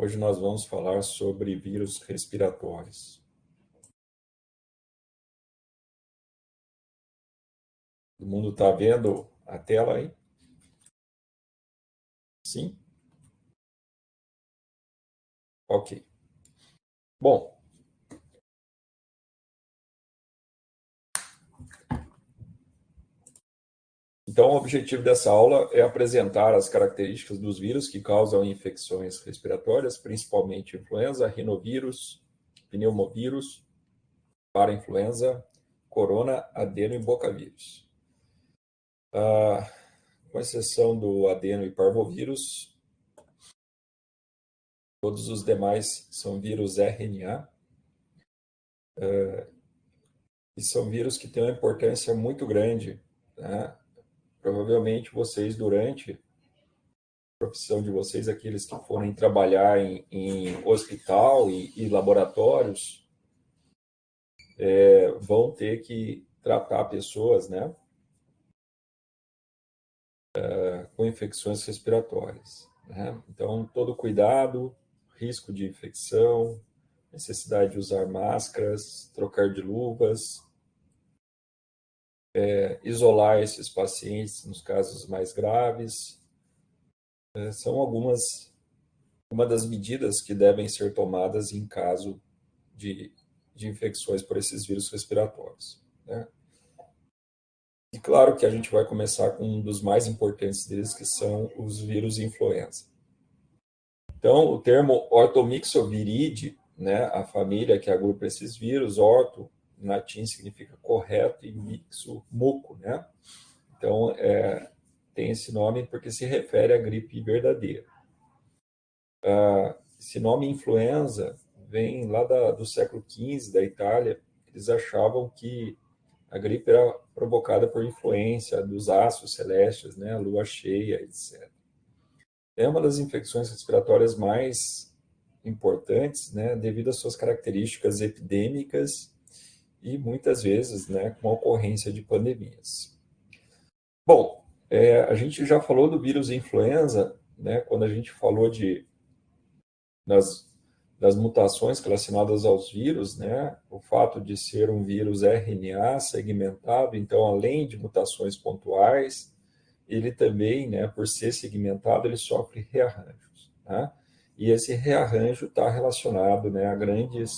Hoje nós vamos falar sobre vírus respiratórios. Todo mundo está vendo a tela aí? Sim? Ok. Bom, então o objetivo dessa aula é apresentar as características dos vírus que causam infecções respiratórias, principalmente influenza, rinovírus, pneumovírus, parainfluenza, corona, adeno e bocavírus. Com exceção do adeno e parvovírus, todos os demais são vírus RNA, e são vírus que têm uma importância muito grande, né? Provavelmente vocês, durante a profissão de vocês, aqueles que forem trabalhar em hospital e laboratórios, vão ter que tratar pessoas, né, com infecções respiratórias, né? Então, todo cuidado, risco de infecção, necessidade de usar máscaras, trocar de luvas, isolar esses pacientes nos casos mais graves, são uma das medidas que devem ser tomadas em caso de infecções por esses vírus respiratórios, né? E claro que a gente vai começar com um dos mais importantes deles, que são os vírus influenza. Então, o termo Orthomyxoviridae, né, a família que agrupa esses vírus, orto, em latim, significa correto, e mixo, muco, né? Então, tem esse nome porque se refere à gripe verdadeira. Esse nome influenza vem lá do século XV, da Itália. Eles achavam que a gripe era provocada por influência dos astros celestes, né, a lua cheia, etc. É uma das infecções respiratórias mais importantes, né, devido às suas características epidêmicas e muitas vezes, né, com a ocorrência de pandemias. Bom, a gente já falou do vírus influenza, né, quando a gente falou das mutações relacionadas aos vírus, né? O fato de ser um vírus RNA segmentado, então, além de mutações pontuais, ele também, né, por ser segmentado, ele sofre rearranjos, né? E esse rearranjo está relacionado, né, a grandes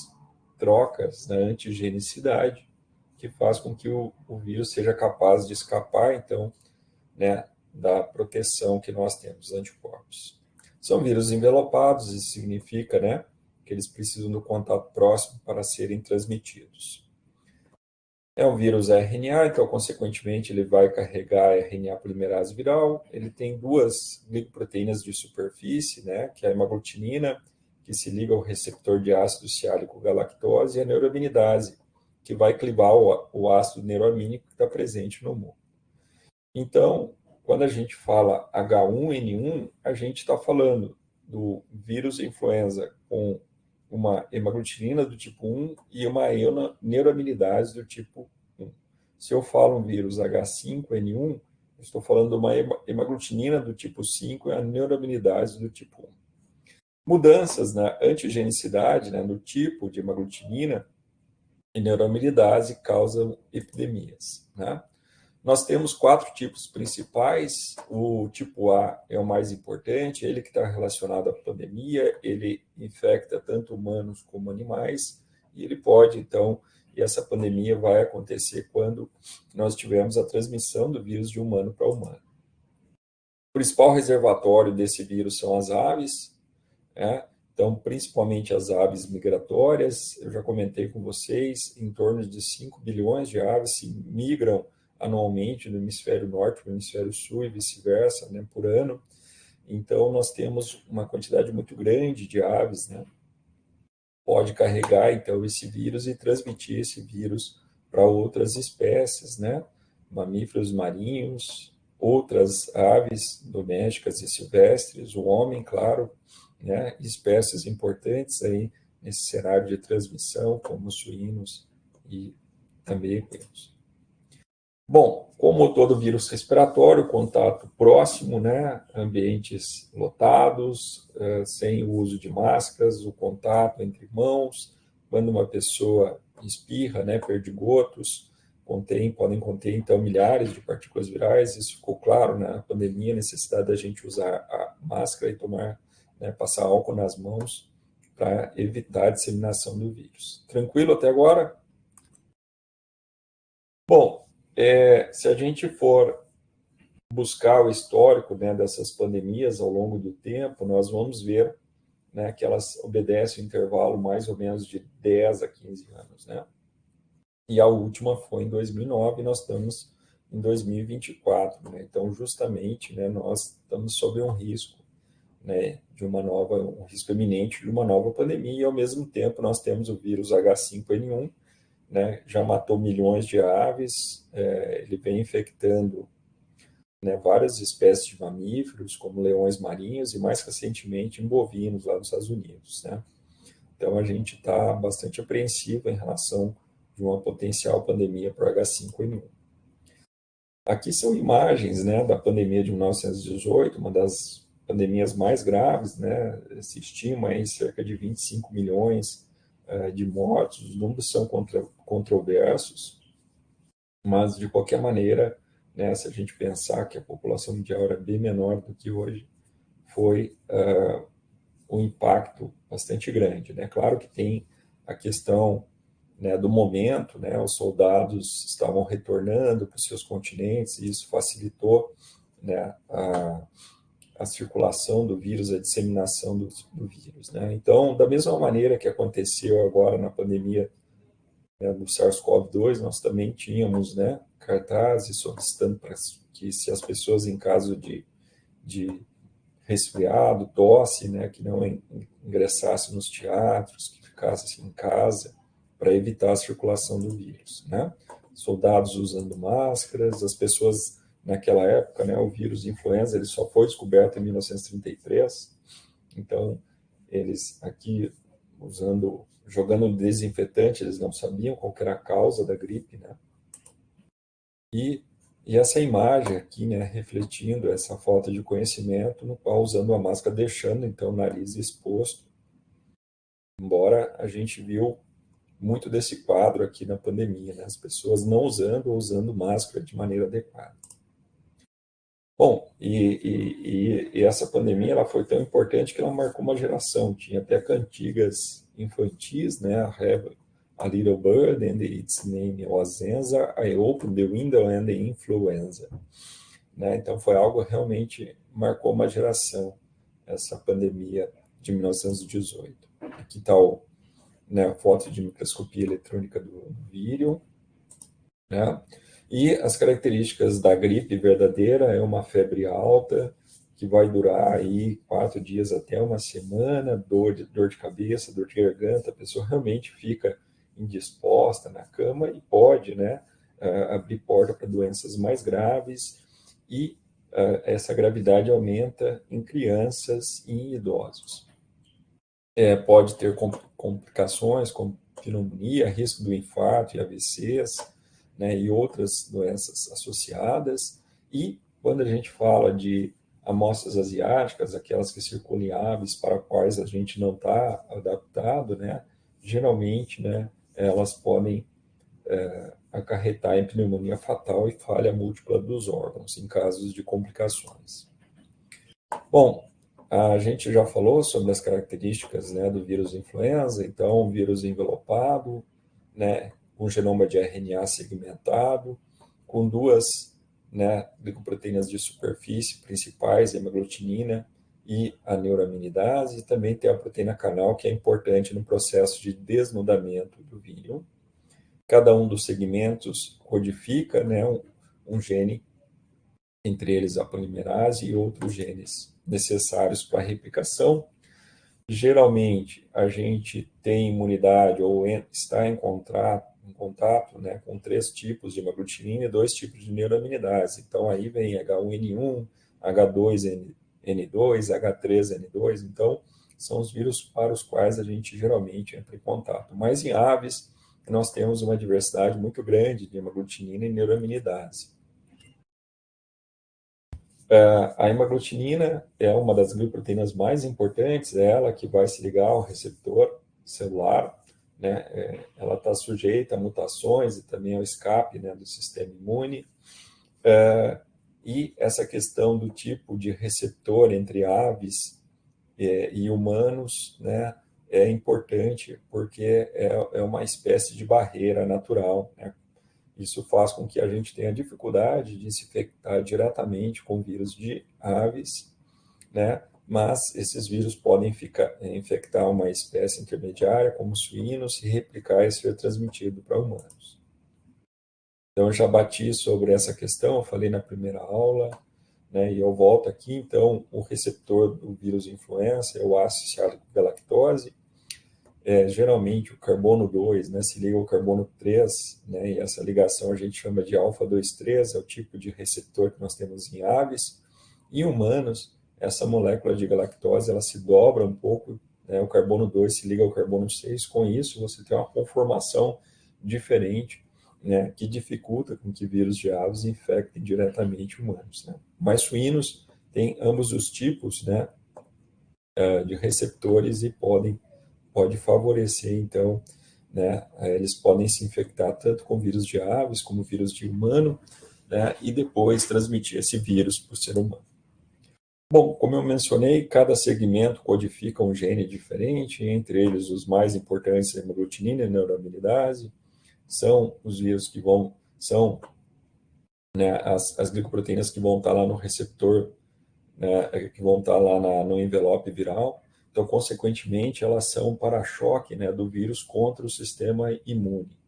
trocas na antigenicidade, que faz com que o vírus seja capaz de escapar, então, né, da proteção que nós temos, anticorpos. São vírus envelopados, isso significa, né, que eles precisam do contato próximo para serem transmitidos. É um vírus RNA, então, consequentemente, ele vai carregar RNA polimerase viral. Ele tem duas glicoproteínas de superfície, né, que é a hemaglutinina, que se liga ao receptor de ácido ciálico galactose, e a neuraminidase, que vai clivar o ácido neuroamínico que está presente no muco. Então, quando a gente fala H1N1, a gente está falando do vírus influenza com uma hemaglutinina do tipo 1 e uma neuraminidase do tipo 1. Se eu falo um vírus H5N1, eu estou falando de uma hemaglutinina do tipo 5 e a neuraminidase do tipo 1. Mudanças na antigenicidade, né, no tipo de hemaglutinina e neuraminidase causam epidemias, né? Nós temos 4 tipos principais. O tipo A é o mais importante, ele que está relacionado à pandemia, ele infecta tanto humanos como animais, e ele pode, então, e essa pandemia vai acontecer quando nós tivermos a transmissão do vírus de humano para humano. O principal reservatório desse vírus são as aves, né? Então, principalmente as aves migratórias. Eu já comentei com vocês, em torno de 5 bilhões de aves se migram anualmente do hemisfério norte para o hemisfério sul e vice-versa, né, por ano. Então, nós temos uma quantidade muito grande de aves, né? Pode carregar, então, esse vírus e transmitir esse vírus para outras espécies, né? Mamíferos marinhos, outras aves domésticas e silvestres, o homem, claro, né? Espécies importantes aí nesse cenário de transmissão, como os suínos e também equinos. Bom, como todo vírus respiratório, contato próximo, né, ambientes lotados, sem o uso de máscaras, o contato entre mãos, quando uma pessoa espirra, né, perdigotos, podem conter, então, milhares de partículas virais. Isso ficou claro na pandemia, a necessidade da gente usar a máscara e tomar, né, passar álcool nas mãos para evitar a disseminação do vírus. Tranquilo até agora? Bom, se a gente for buscar o histórico, né, dessas pandemias ao longo do tempo, nós vamos ver, né, que elas obedecem um intervalo mais ou menos de 10 a 15 anos. Né? E a última foi em 2009 e nós estamos em 2024. Né? Então, justamente, né, nós estamos sob um risco, né, um risco iminente de uma nova pandemia, e ao mesmo tempo nós temos o vírus H5N1, né, já matou milhões de aves, ele vem infectando, né, várias espécies de mamíferos, como leões marinhos, e mais recentemente em bovinos lá nos Estados Unidos. Né? Então a gente está bastante apreensivo em relação de uma potencial pandemia para o H5N1. Aqui são imagens, né, da pandemia de 1918, uma das pandemias mais graves. Né? Se estima aí cerca de 25 milhões de mortos. Os números são controversos, mas de qualquer maneira, né, se a gente pensar que a população mundial era bem menor do que hoje, foi um impacto bastante grande. Né? Claro que tem a questão, né, do momento, né, os soldados estavam retornando para os seus continentes, e isso facilitou, né, a circulação do vírus, a disseminação do vírus. Né? Então, da mesma maneira que aconteceu agora na pandemia, né, do SARS-CoV-2, nós também tínhamos, né, cartazes solicitando para que, se as pessoas em caso de resfriado, tosse, né, que não ingressassem nos teatros, que ficassem em casa, para evitar a circulação do vírus. Né? Soldados usando máscaras, as pessoas naquela época, né, o vírus de influenza ele só foi descoberto em 1933, então eles aqui jogando desinfetante, eles não sabiam qual era a causa da gripe, né? E, e essa imagem aqui, né, refletindo essa falta de conhecimento, no qual usando a máscara, deixando então o nariz exposto, embora a gente viu muito desse quadro aqui na pandemia, né? As pessoas não usando ou usando máscara de maneira adequada. Bom, e essa pandemia ela foi tão importante que ela marcou uma geração. Tinha até cantigas infantis, né? A Little Bird and its name was Enza, I opened the window and the influenza. Né? Então foi algo realmente marcou uma geração, essa pandemia de 1918. Aqui está, né, a foto de microscopia eletrônica do vírus. Né? E as características da gripe verdadeira é uma febre alta, que vai durar aí 4 dias até uma semana, dor de cabeça, dor de garganta, a pessoa realmente fica indisposta na cama e pode, né, abrir porta para doenças mais graves, essa gravidade aumenta em crianças e em idosos. Pode ter complicações como pneumonia, risco do infarto e AVCs, né, e outras doenças associadas. E quando a gente fala de amostras asiáticas, aquelas que circulam em aves para as quais a gente não está adaptado, né, geralmente, né, elas podem acarretar em pneumonia fatal e falha múltipla dos órgãos, em casos de complicações. Bom, a gente já falou sobre as características, né, do vírus influenza. Então, um vírus envelopado, né, um genoma de RNA segmentado, com duas, né, glicoproteínas de superfície principais, a hemaglutinina e a neuraminidase, e também tem a proteína canal, que é importante no processo de desnudamento do vírus. Cada um dos segmentos codifica, né, um gene, entre eles a polimerase e outros genes necessários para a replicação. Geralmente, a gente tem imunidade ou está em contato, né, com 3 tipos de hemaglutinina e 2 tipos de neuraminidase. Então, aí vem H1N1, H2N2, H3N2. Então, são os vírus para os quais a gente geralmente entra em contato. Mas em aves, que nós temos uma diversidade muito grande de hemaglutinina e neuraminidase. A hemaglutinina é uma das glicoproteínas mais importantes, é ela que vai se ligar ao receptor celular, né? Ela está sujeita a mutações e também ao escape, né, do sistema imune. E essa questão do tipo de receptor entre aves e humanos, né, é importante porque é uma espécie de barreira natural, né? Isso faz com que a gente tenha dificuldade de se infectar diretamente com vírus de aves, né? Mas esses vírus podem infectar uma espécie intermediária, como suínos, se replicar e ser transmitido para humanos. Então, eu já bati sobre essa questão, eu falei na primeira aula, né? E eu volto aqui. Então, o receptor do vírus influenza é o ácido cítrico galactose. Geralmente o carbono 2, né, se liga ao carbono 3, né, e essa ligação a gente chama de alfa-2,3, é o tipo de receptor que nós temos em aves. Em humanos, essa molécula de galactose ela se dobra um pouco, né, o carbono 2 se liga ao carbono 6, com isso você tem uma conformação diferente, né, que dificulta com que vírus de aves infectem diretamente humanos, né. Mas suínos têm ambos os tipos, né, de receptores e pode favorecer, então, né, eles podem se infectar tanto com vírus de aves como vírus de humano, né, e depois transmitir esse vírus para o ser humano. Bom, como eu mencionei, cada segmento codifica um gene diferente, entre eles os mais importantes, a hemaglutinina e a neuraminidase, são os vírus que são, né, as glicoproteínas que vão estar lá no receptor, né, que vão estar lá no envelope viral. Então, consequentemente, elas são um para-choque, né, do vírus contra o sistema imune.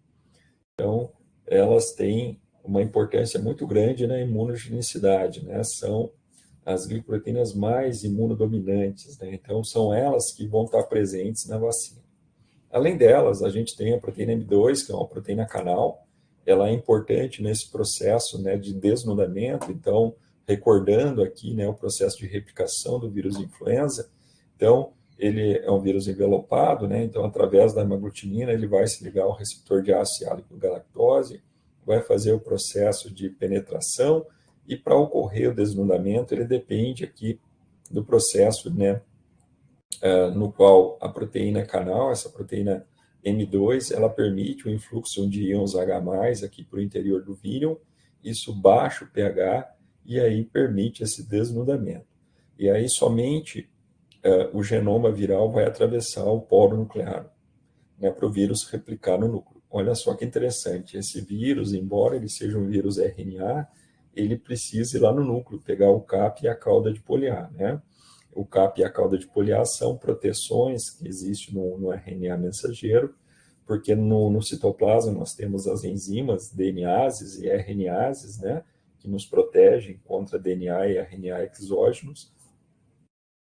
Então, elas têm uma importância muito grande na imunogenicidade, né? São as glicoproteínas mais imunodominantes, né? Então, são elas que vão estar presentes na vacina. Além delas, a gente tem a proteína M2, que é uma proteína canal. Ela é importante nesse processo, né, de desnudamento. Então, recordando aqui, né, o processo de replicação do vírus influenza. Então, ele é um vírus envelopado, né? Então, através da hemaglutinina, ele vai se ligar ao receptor de ácido cítrico galactose, vai fazer o processo de penetração, e para ocorrer o desnudamento, ele depende aqui do processo, né, no qual a proteína canal, essa proteína M2, ela permite o influxo de íons H+, aqui para o interior do vírus, isso baixa o pH, e aí permite esse desnudamento. E aí somente o genoma viral vai atravessar o poro nuclear, né, para o vírus replicar no núcleo. Olha só que interessante, esse vírus, embora ele seja um vírus RNA, ele precisa ir lá no núcleo, pegar o CAP e a cauda de poliar, né? O CAP e a cauda de poliar são proteções que existem no RNA mensageiro, porque no citoplasma nós temos as enzimas DNases e RNases, né, que nos protegem contra DNA e RNA exógenos.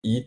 E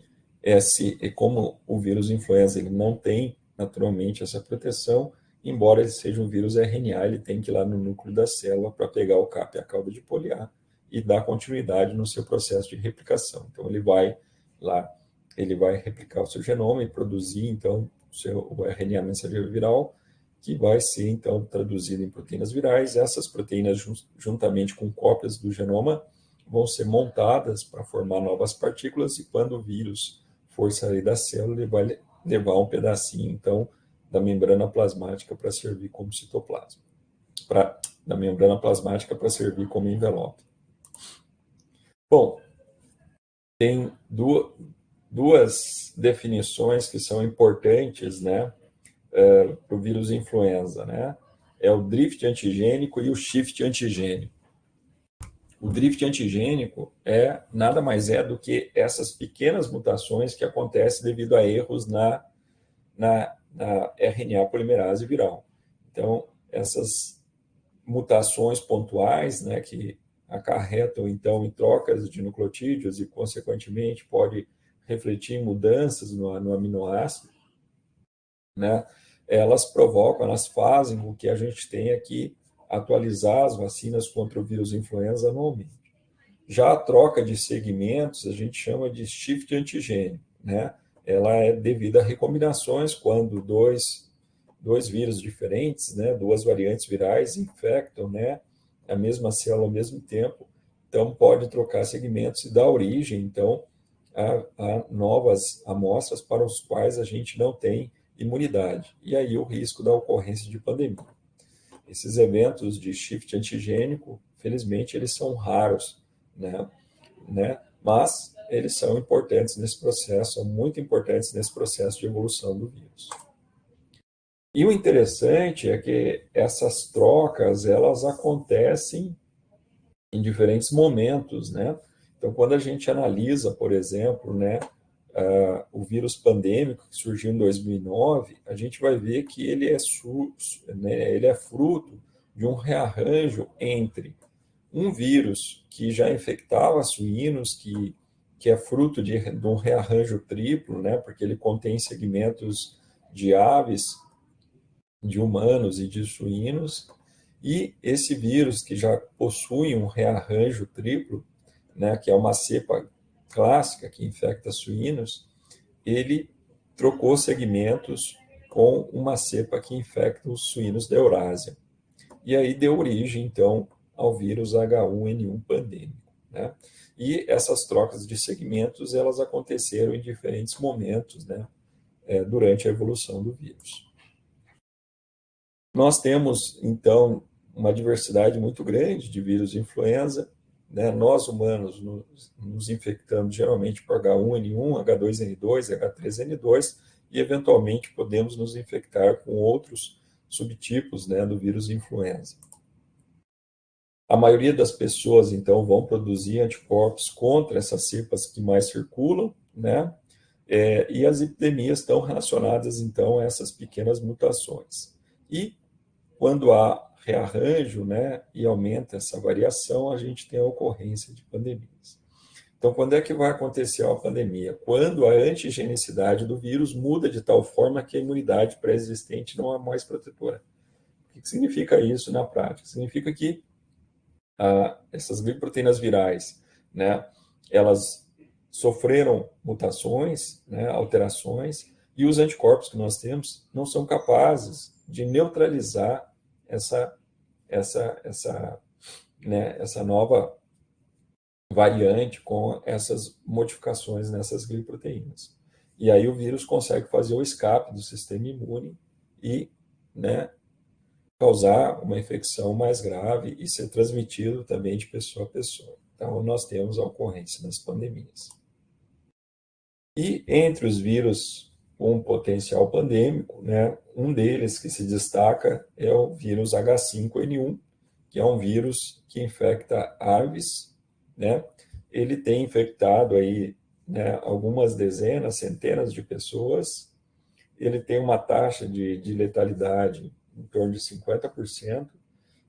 como o vírus influenza ele não tem naturalmente essa proteção, embora ele seja um vírus RNA, ele tem que ir lá no núcleo da célula para pegar o CAP e a cauda de poliar e dar continuidade no seu processo de replicação. Então, ele vai lá, ele vai replicar o seu genoma e produzir, então, o RNA mensageiro viral, que vai ser, então, traduzido em proteínas virais. Essas proteínas, juntamente com cópias do genoma, vão ser montadas para formar novas partículas, e quando o vírus for sair da célula, ele vai levar um pedacinho, então, da membrana plasmática para servir como citoplasma, da membrana plasmática para servir como envelope. Bom, tem duas definições que são importantes, né, para o vírus influenza, né? É o drift antigênico e o shift antigênico. O drift antigênico nada mais é do que essas pequenas mutações que acontecem devido a erros na RNA polimerase viral. Então, essas mutações pontuais, né, que acarretam, então, em trocas de nucleotídeos e, consequentemente, pode refletir em mudanças no aminoácido, né, elas fazem com que a gente tenha que atualizar as vacinas contra o vírus influenza anualmente. Já a troca de segmentos a gente chama de shift antigênico, né? Ela é devida a recombinações, quando dois dois vírus diferentes, né, duas variantes virais infectam, né, a mesma célula ao mesmo tempo, então pode trocar segmentos e dar origem, então, a novas amostras para os quais a gente não tem imunidade, e aí o risco da ocorrência de pandemia. Esses eventos de shift antigênico, felizmente, eles são raros, né? Mas eles são importantes nesse processo, são muito importantes nesse processo de evolução do vírus. E o interessante é que essas trocas, elas acontecem em diferentes momentos, né? Então, quando a gente analisa, por exemplo, né, o vírus pandêmico que surgiu em 2009, a gente vai ver que ele é fruto de um rearranjo entre um vírus que já infectava suínos, que é fruto de um rearranjo triplo, né, porque ele contém segmentos de aves, de humanos e de suínos, e esse vírus que já possui um rearranjo triplo, né, que é uma cepa clássica que infecta suínos, ele trocou segmentos com uma cepa que infecta os suínos da Eurásia. E aí deu origem, então, ao vírus H1N1 pandêmico, né? E essas trocas de segmentos, elas aconteceram em diferentes momentos, né, durante a evolução do vírus. Nós temos, então, uma diversidade muito grande de vírus influenza, né? Nós, humanos, nos infectamos geralmente por H1N1, H2N2, H3N2, e, eventualmente, podemos nos infectar com outros subtipos, né, do vírus influenza. A maioria das pessoas, então, vão produzir anticorpos contra essas cepas que mais circulam, né? E as epidemias estão relacionadas, então, a essas pequenas mutações. E quando há rearranjo, né, e aumenta essa variação, a gente tem a ocorrência de pandemias. Então, quando é que vai acontecer uma pandemia? Quando a antigenicidade do vírus muda de tal forma que a imunidade pré-existente não é mais protetora. O que significa isso na prática? Significa que essas glicoproteínas virais, né, elas sofreram mutações, né, alterações, e os anticorpos que nós temos não são capazes de neutralizar essa nova variante com essas modificações nessas glicoproteínas. E aí o vírus consegue fazer o escape do sistema imune e, né, causar uma infecção mais grave e ser transmitido também de pessoa a pessoa. Então, nós temos a ocorrência das pandemias. E entre os vírus com potencial pandêmico, né, um deles que se destaca é o vírus H5N1, que é um vírus que infecta aves, né? Ele tem infectado aí, né, algumas dezenas, centenas de pessoas. Ele tem uma taxa de letalidade em torno de 50%,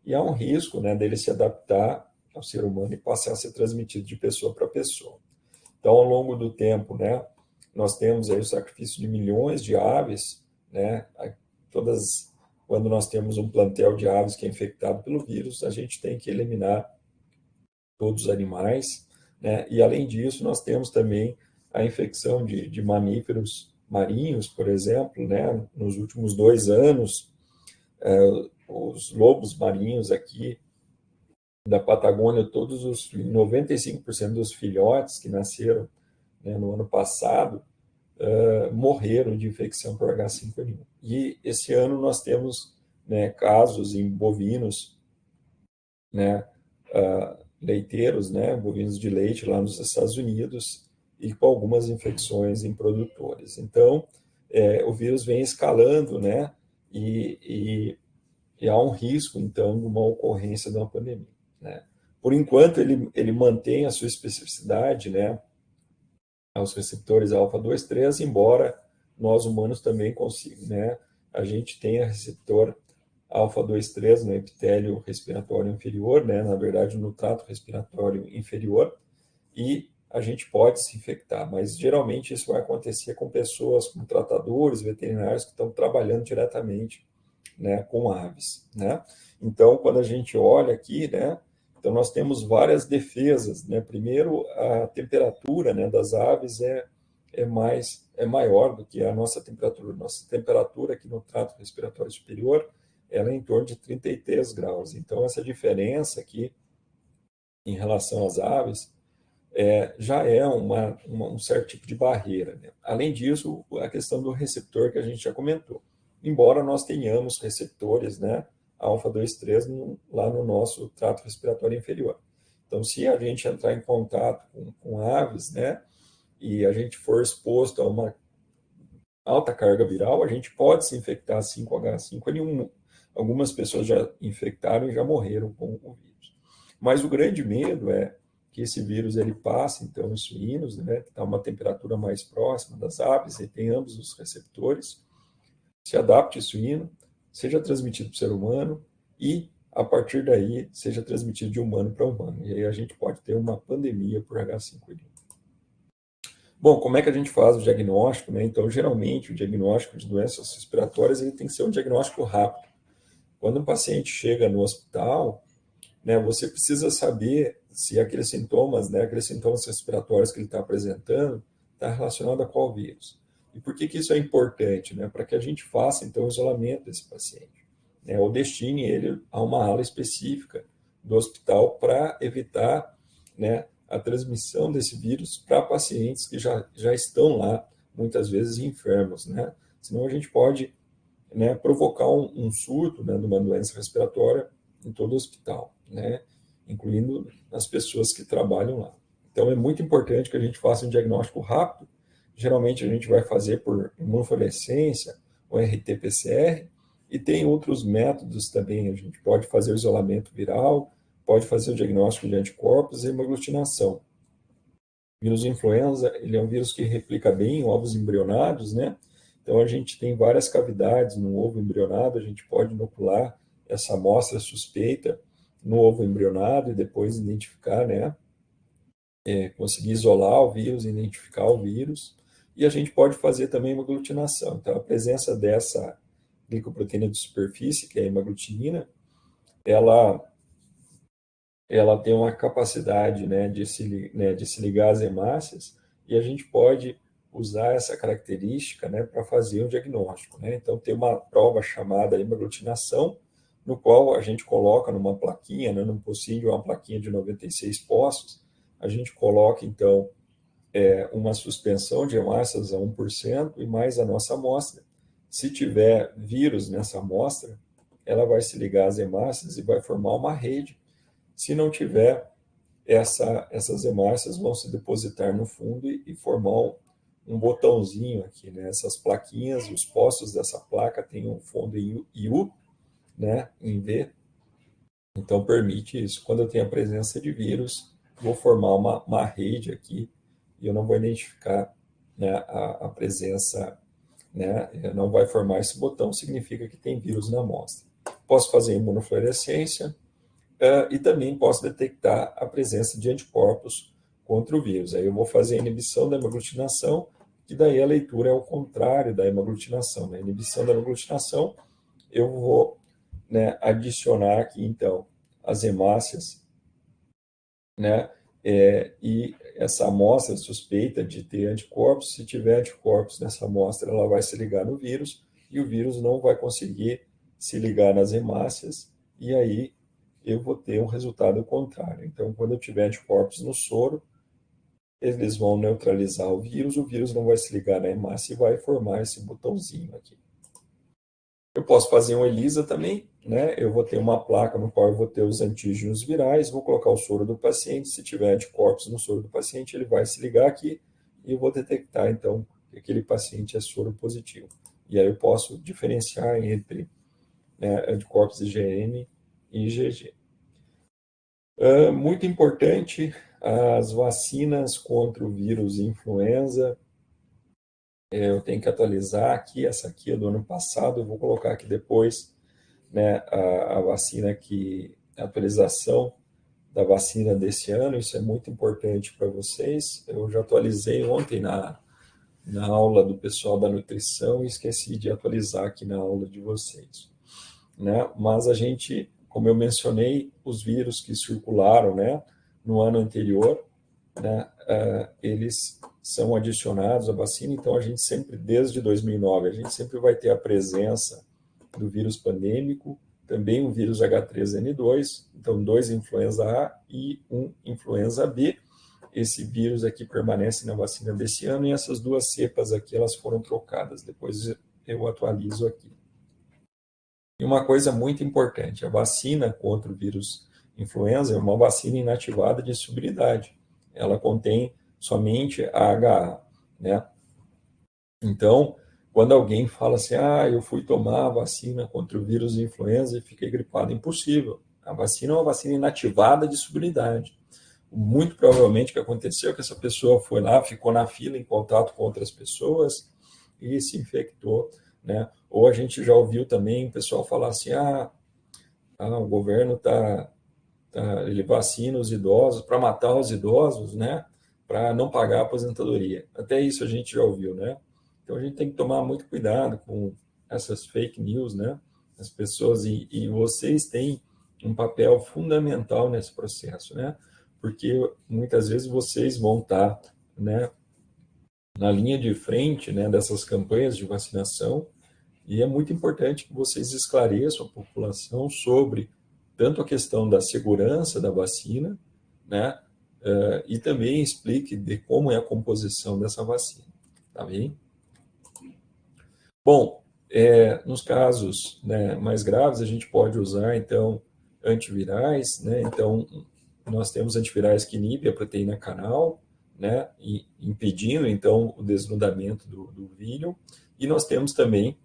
e há um risco, né, dele se adaptar ao ser humano e passar a ser transmitido de pessoa para pessoa. Então, ao longo do tempo, né, nós temos aí o sacrifício de milhões de aves, né, quando nós temos um plantel de aves que é infectado pelo vírus, a gente tem que eliminar todos os animais, né, e além disso, nós temos também a infecção de mamíferos marinhos, por exemplo, né, nos últimos 2 anos, os lobos marinhos aqui da Patagônia, todos os 95% dos filhotes que nasceram, né, no ano passado, morreram de infecção por H5N1. E esse ano nós temos, né, casos em bovinos, né, leiteiros, né, bovinos de leite lá nos Estados Unidos, e com algumas infecções em produtores. Então, o vírus vem escalando, né, e há um risco, então, de uma ocorrência de uma pandemia, né. Por enquanto, ele mantém a sua especificidade, né, aos receptores alfa-2,3, embora nós humanos também consigamos, né, a gente tenha receptor alfa-2,3 no epitélio respiratório inferior, né, na verdade no trato respiratório inferior, e a gente pode se infectar, mas geralmente isso vai acontecer com pessoas, com tratadores, veterinários que estão trabalhando diretamente, né, com aves, né. Então, quando a gente olha aqui, né, então nós temos várias defesas, né. Primeiro, a temperatura, né, das aves é maior do que a nossa temperatura. Nossa temperatura aqui no trato respiratório superior, ela é em torno de 33 graus. Então, essa diferença aqui em relação às aves já é um certo tipo de barreira, né? Além disso, a questão do receptor que a gente já comentou. Embora nós tenhamos receptores, né, alfa-2,3 lá no nosso trato respiratório inferior. Então, se a gente entrar em contato com aves, né, e a gente for exposto a uma alta carga viral, a gente pode se infectar assim com H5N1. Algumas pessoas já infectaram e já morreram com o vírus. Mas o grande medo é que esse vírus ele passe, então, em suínos, né, que está uma temperatura mais próxima das aves, e tem ambos os receptores, se adapte ao suíno, seja transmitido para o ser humano e, a partir daí, seja transmitido de humano para humano. E aí a gente pode ter uma pandemia por H5N1. Bom, como é que a gente faz o diagnóstico, né? Então, geralmente, o diagnóstico de doenças respiratórias ele tem que ser um diagnóstico rápido. Quando um paciente chega no hospital, né, você precisa saber se aqueles sintomas, né, aqueles sintomas respiratórios que ele está apresentando, está relacionado a qual vírus. E por que isso é importante? Né? Para que a gente faça, então, o isolamento desse paciente, né, ou destine ele a uma ala específica do hospital para evitar, né, a transmissão desse vírus para pacientes que já estão lá, muitas vezes enfermos, né? Senão a gente pode, né, provocar um surto, né, de uma doença respiratória em todo o hospital, né, incluindo as pessoas que trabalham lá. Então é muito importante que a gente faça um diagnóstico rápido. Geralmente a gente vai fazer por imunofluorescência ou RT-PCR, e tem outros métodos também. A gente pode fazer o isolamento viral, pode fazer o diagnóstico de anticorpos e hemoglutinação. O vírus influenza, ele é um vírus que replica bem em ovos embrionados, né? Então, a gente tem várias cavidades no ovo embrionado, a gente pode inocular essa amostra suspeita no ovo embrionado e depois identificar, né? Conseguir isolar o vírus, identificar o vírus. E a gente pode fazer também uma aglutinação. Então, a presença dessa glicoproteína de superfície, que é a hemaglutinina, ela tem uma capacidade, né, de se ligar às hemácias, e a gente pode usar essa característica, né, para fazer um diagnóstico, né? Então, tem uma prova chamada hemaglutinação, no qual a gente coloca numa plaquinha, né, num pocilho, uma plaquinha de 96 poços, a gente coloca, então, uma suspensão de hemácias a 1% e mais a nossa amostra. Se tiver vírus nessa amostra, ela vai se ligar às hemácias e vai formar uma rede. Se não tiver, essas hemácias vão se depositar no fundo e formar um botãozinho aqui, né? Essas plaquinhas, os postos dessa placa têm um fundo em U, né? Em V, então permite isso. Quando eu tenho a presença de vírus, vou formar uma rede aqui e eu não vou identificar, né, a presença, né? Não vai formar esse botão, significa que tem vírus na amostra. Posso fazer imunofluorescência, e também posso detectar a presença de anticorpos contra o vírus. Aí eu vou fazer a inibição da hemaglutinação, que daí a leitura é o contrário da hemaglutinação. Na inibição da hemaglutinação, eu vou, né, adicionar aqui, então, as hemácias, né, e essa amostra suspeita de ter anticorpos. Se tiver anticorpos nessa amostra, ela vai se ligar no vírus, e o vírus não vai conseguir se ligar nas hemácias, e aí eu vou ter um resultado contrário. Então, quando eu tiver anticorpos no soro, eles vão neutralizar o vírus não vai se ligar na hemácia e vai formar esse botãozinho aqui. Eu posso fazer um ELISA também, né? Eu vou ter uma placa no qual eu vou ter os antígenos virais, vou colocar o soro do paciente, se tiver anticorpos no soro do paciente, ele vai se ligar aqui e eu vou detectar, então, que aquele paciente é soro positivo. E aí eu posso diferenciar entre, né, anticorpos IgM e IgG. Muito importante, as vacinas contra o vírus influenza. Eu tenho que atualizar aqui, essa aqui é do ano passado, eu vou colocar aqui depois, né, a vacina a atualização da vacina desse ano, isso é muito importante para vocês. Eu já atualizei ontem na aula do pessoal da nutrição e esqueci de atualizar aqui na aula de vocês, né? Mas a gente, como eu mencionei, os vírus que circularam, né, no ano anterior, né, eles são adicionados à vacina, então a gente sempre, desde 2009, a gente sempre vai ter a presença do vírus pandêmico, também o vírus H3N2, então 2 influenza A e 1 influenza B. Esse vírus aqui permanece na vacina desse ano e essas 2 cepas aqui, elas foram trocadas, depois eu atualizo aqui. E uma coisa muito importante, a vacina contra o vírus influenza é uma vacina inativada de solubilidade. Ela contém somente a HA, né? Então, quando alguém fala assim, eu fui tomar a vacina contra o vírus influenza e fiquei gripado, impossível. A vacina é uma vacina inativada de solubilidade. Muito provavelmente o que aconteceu é que essa pessoa foi lá, ficou na fila em contato com outras pessoas e se infectou, né? Ou a gente já ouviu também o pessoal falar assim, o governo ele vacina os idosos para matar os idosos, né? Para não pagar a aposentadoria. Até isso a gente já ouviu, né? Então a gente tem que tomar muito cuidado com essas fake news, né? As pessoas, e vocês têm um papel fundamental nesse processo, né? Porque muitas vezes vocês vão estar, né, na linha de frente, né, dessas campanhas de vacinação, e é muito importante que vocês esclareçam a população sobre tanto a questão da segurança da vacina, né, e também explique de como é a composição dessa vacina, tá bem? Bom, nos casos, né, mais graves, a gente pode usar, então, antivirais, né, então, nós temos antivirais que inibem a proteína canal, né, impedindo, então, o desnudamento do vírus, e nós temos também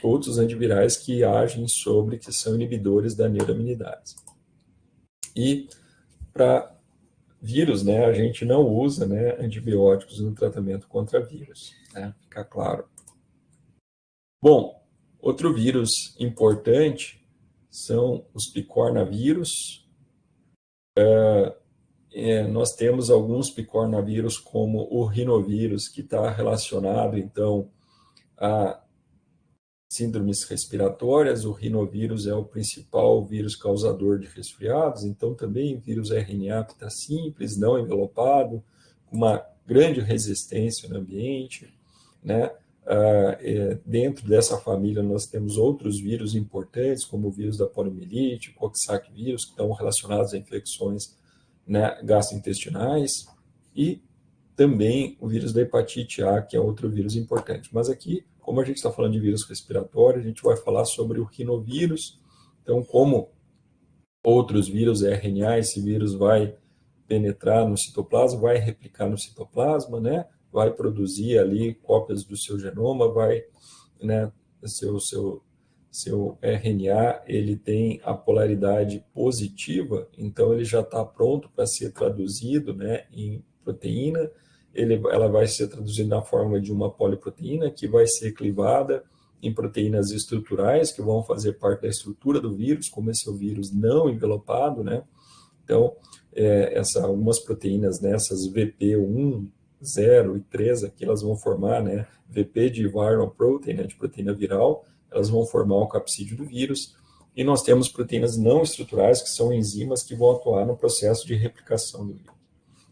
outros antivirais que agem que são inibidores da neuraminidase. E para vírus, né, a gente não usa, né, antibióticos no tratamento contra vírus, né, fica claro. Bom, outro vírus importante são os picornavírus. Nós temos alguns picornavírus, como o rinovírus, que está relacionado, então, a síndromes respiratórias. O rinovírus é o principal vírus causador de resfriados, então também vírus RNA que está simples, não envelopado, com uma grande resistência no ambiente, né? Dentro dessa família nós temos outros vírus importantes, como o vírus da poliomielite, o Coxsackie vírus, que estão relacionados a infecções, né, gastrointestinais, e também o vírus da hepatite A, que é outro vírus importante. Mas aqui, como a gente está falando de vírus respiratório, a gente vai falar sobre o rinovírus. Então, como outros vírus RNA, esse vírus vai penetrar no citoplasma, vai replicar no citoplasma, né? Vai produzir ali cópias do seu genoma, né, seu RNA, ele tem a polaridade positiva, então ele já está pronto para ser traduzido, né, em proteína. Ela vai ser traduzida na forma de uma poliproteína que vai ser clivada em proteínas estruturais que vão fazer parte da estrutura do vírus, como esse é o vírus não envelopado, né? Então, algumas proteínas, nessas VP1, 0 e 3, aqui elas vão formar, né, VP de viral protein, né, de proteína viral, elas vão formar o capsídeo do vírus, e nós temos proteínas não estruturais, que são enzimas que vão atuar no processo de replicação do vírus.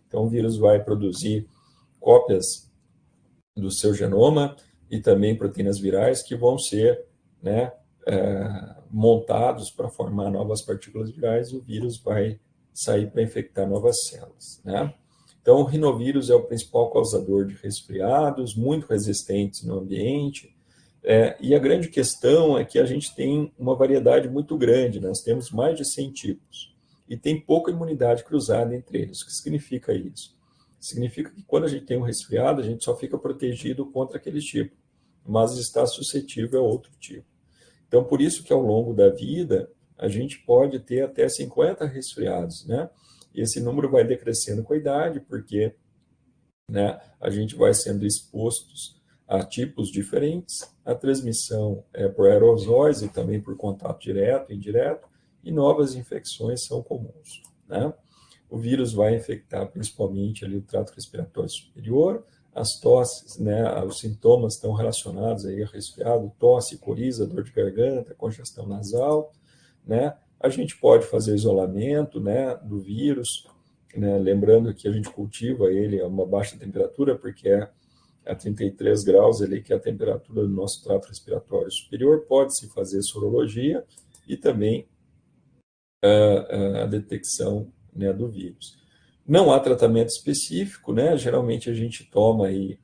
Então, o vírus vai produzir cópias do seu genoma e também proteínas virais que vão ser, né, montados para formar novas partículas virais, e o vírus vai sair para infectar novas células, né? Então, o rinovírus é o principal causador de resfriados, muito resistentes no ambiente, e a grande questão é que a gente tem uma variedade muito grande, nós temos mais de 100 tipos, e tem pouca imunidade cruzada entre eles. O que significa isso? Significa que quando a gente tem um resfriado, a gente só fica protegido contra aquele tipo, mas está suscetível a outro tipo. Então, por isso que ao longo da vida, a gente pode ter até 50 resfriados, né? E esse número vai decrescendo com a idade, porque, né, a gente vai sendo expostos a tipos diferentes. A transmissão é por aerosóis e também por contato direto e indireto, e novas infecções são comuns, né? O vírus vai infectar principalmente ali o trato respiratório superior, as tosses, né, os sintomas estão relacionados aí a resfriado, tosse, coriza, dor de garganta, congestão nasal, né? A gente pode fazer isolamento, né, do vírus, né? Lembrando que a gente cultiva ele a uma baixa temperatura, porque é a 33 graus, ali, que é a temperatura do nosso trato respiratório superior. Pode-se fazer sorologia e também a detecção, né, do vírus. Não há tratamento específico, né? Geralmente a gente toma aí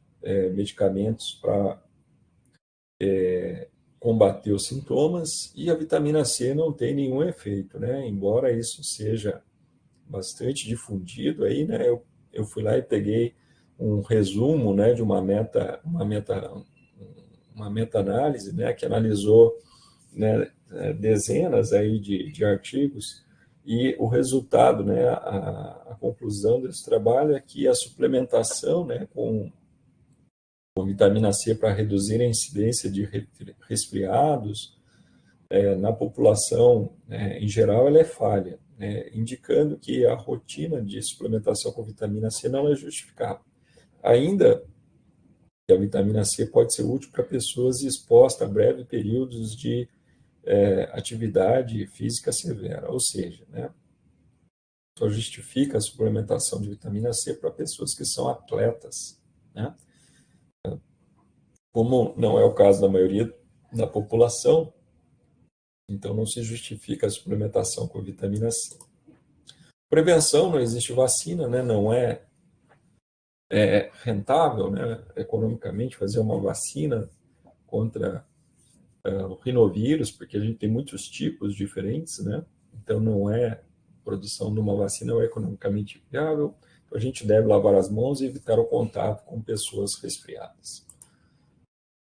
medicamentos para combater os sintomas, e a vitamina C não tem nenhum efeito, né? Embora isso seja bastante difundido aí, né? Eu fui lá e peguei um resumo, né, de uma meta-análise, né, que analisou, né, dezenas aí de artigos, e o resultado, né, a conclusão desse trabalho é que a suplementação, né, com vitamina C para reduzir a incidência de resfriados na população, né, em geral, ela é falha, né, indicando que a rotina de suplementação com vitamina C não é justificável. Ainda que a vitamina C pode ser útil para pessoas expostas a breves períodos de atividade física severa, ou seja, né, só justifica a suplementação de vitamina C para pessoas que são atletas, né? Como não é o caso da maioria da população, então não se justifica a suplementação com vitamina C. Prevenção, não existe vacina, né? Não é rentável, né, economicamente fazer uma vacina contra o rinovírus, porque a gente tem muitos tipos diferentes, né? Então não é a produção de uma vacina é economicamente viável. Então a gente deve lavar as mãos e evitar o contato com pessoas resfriadas.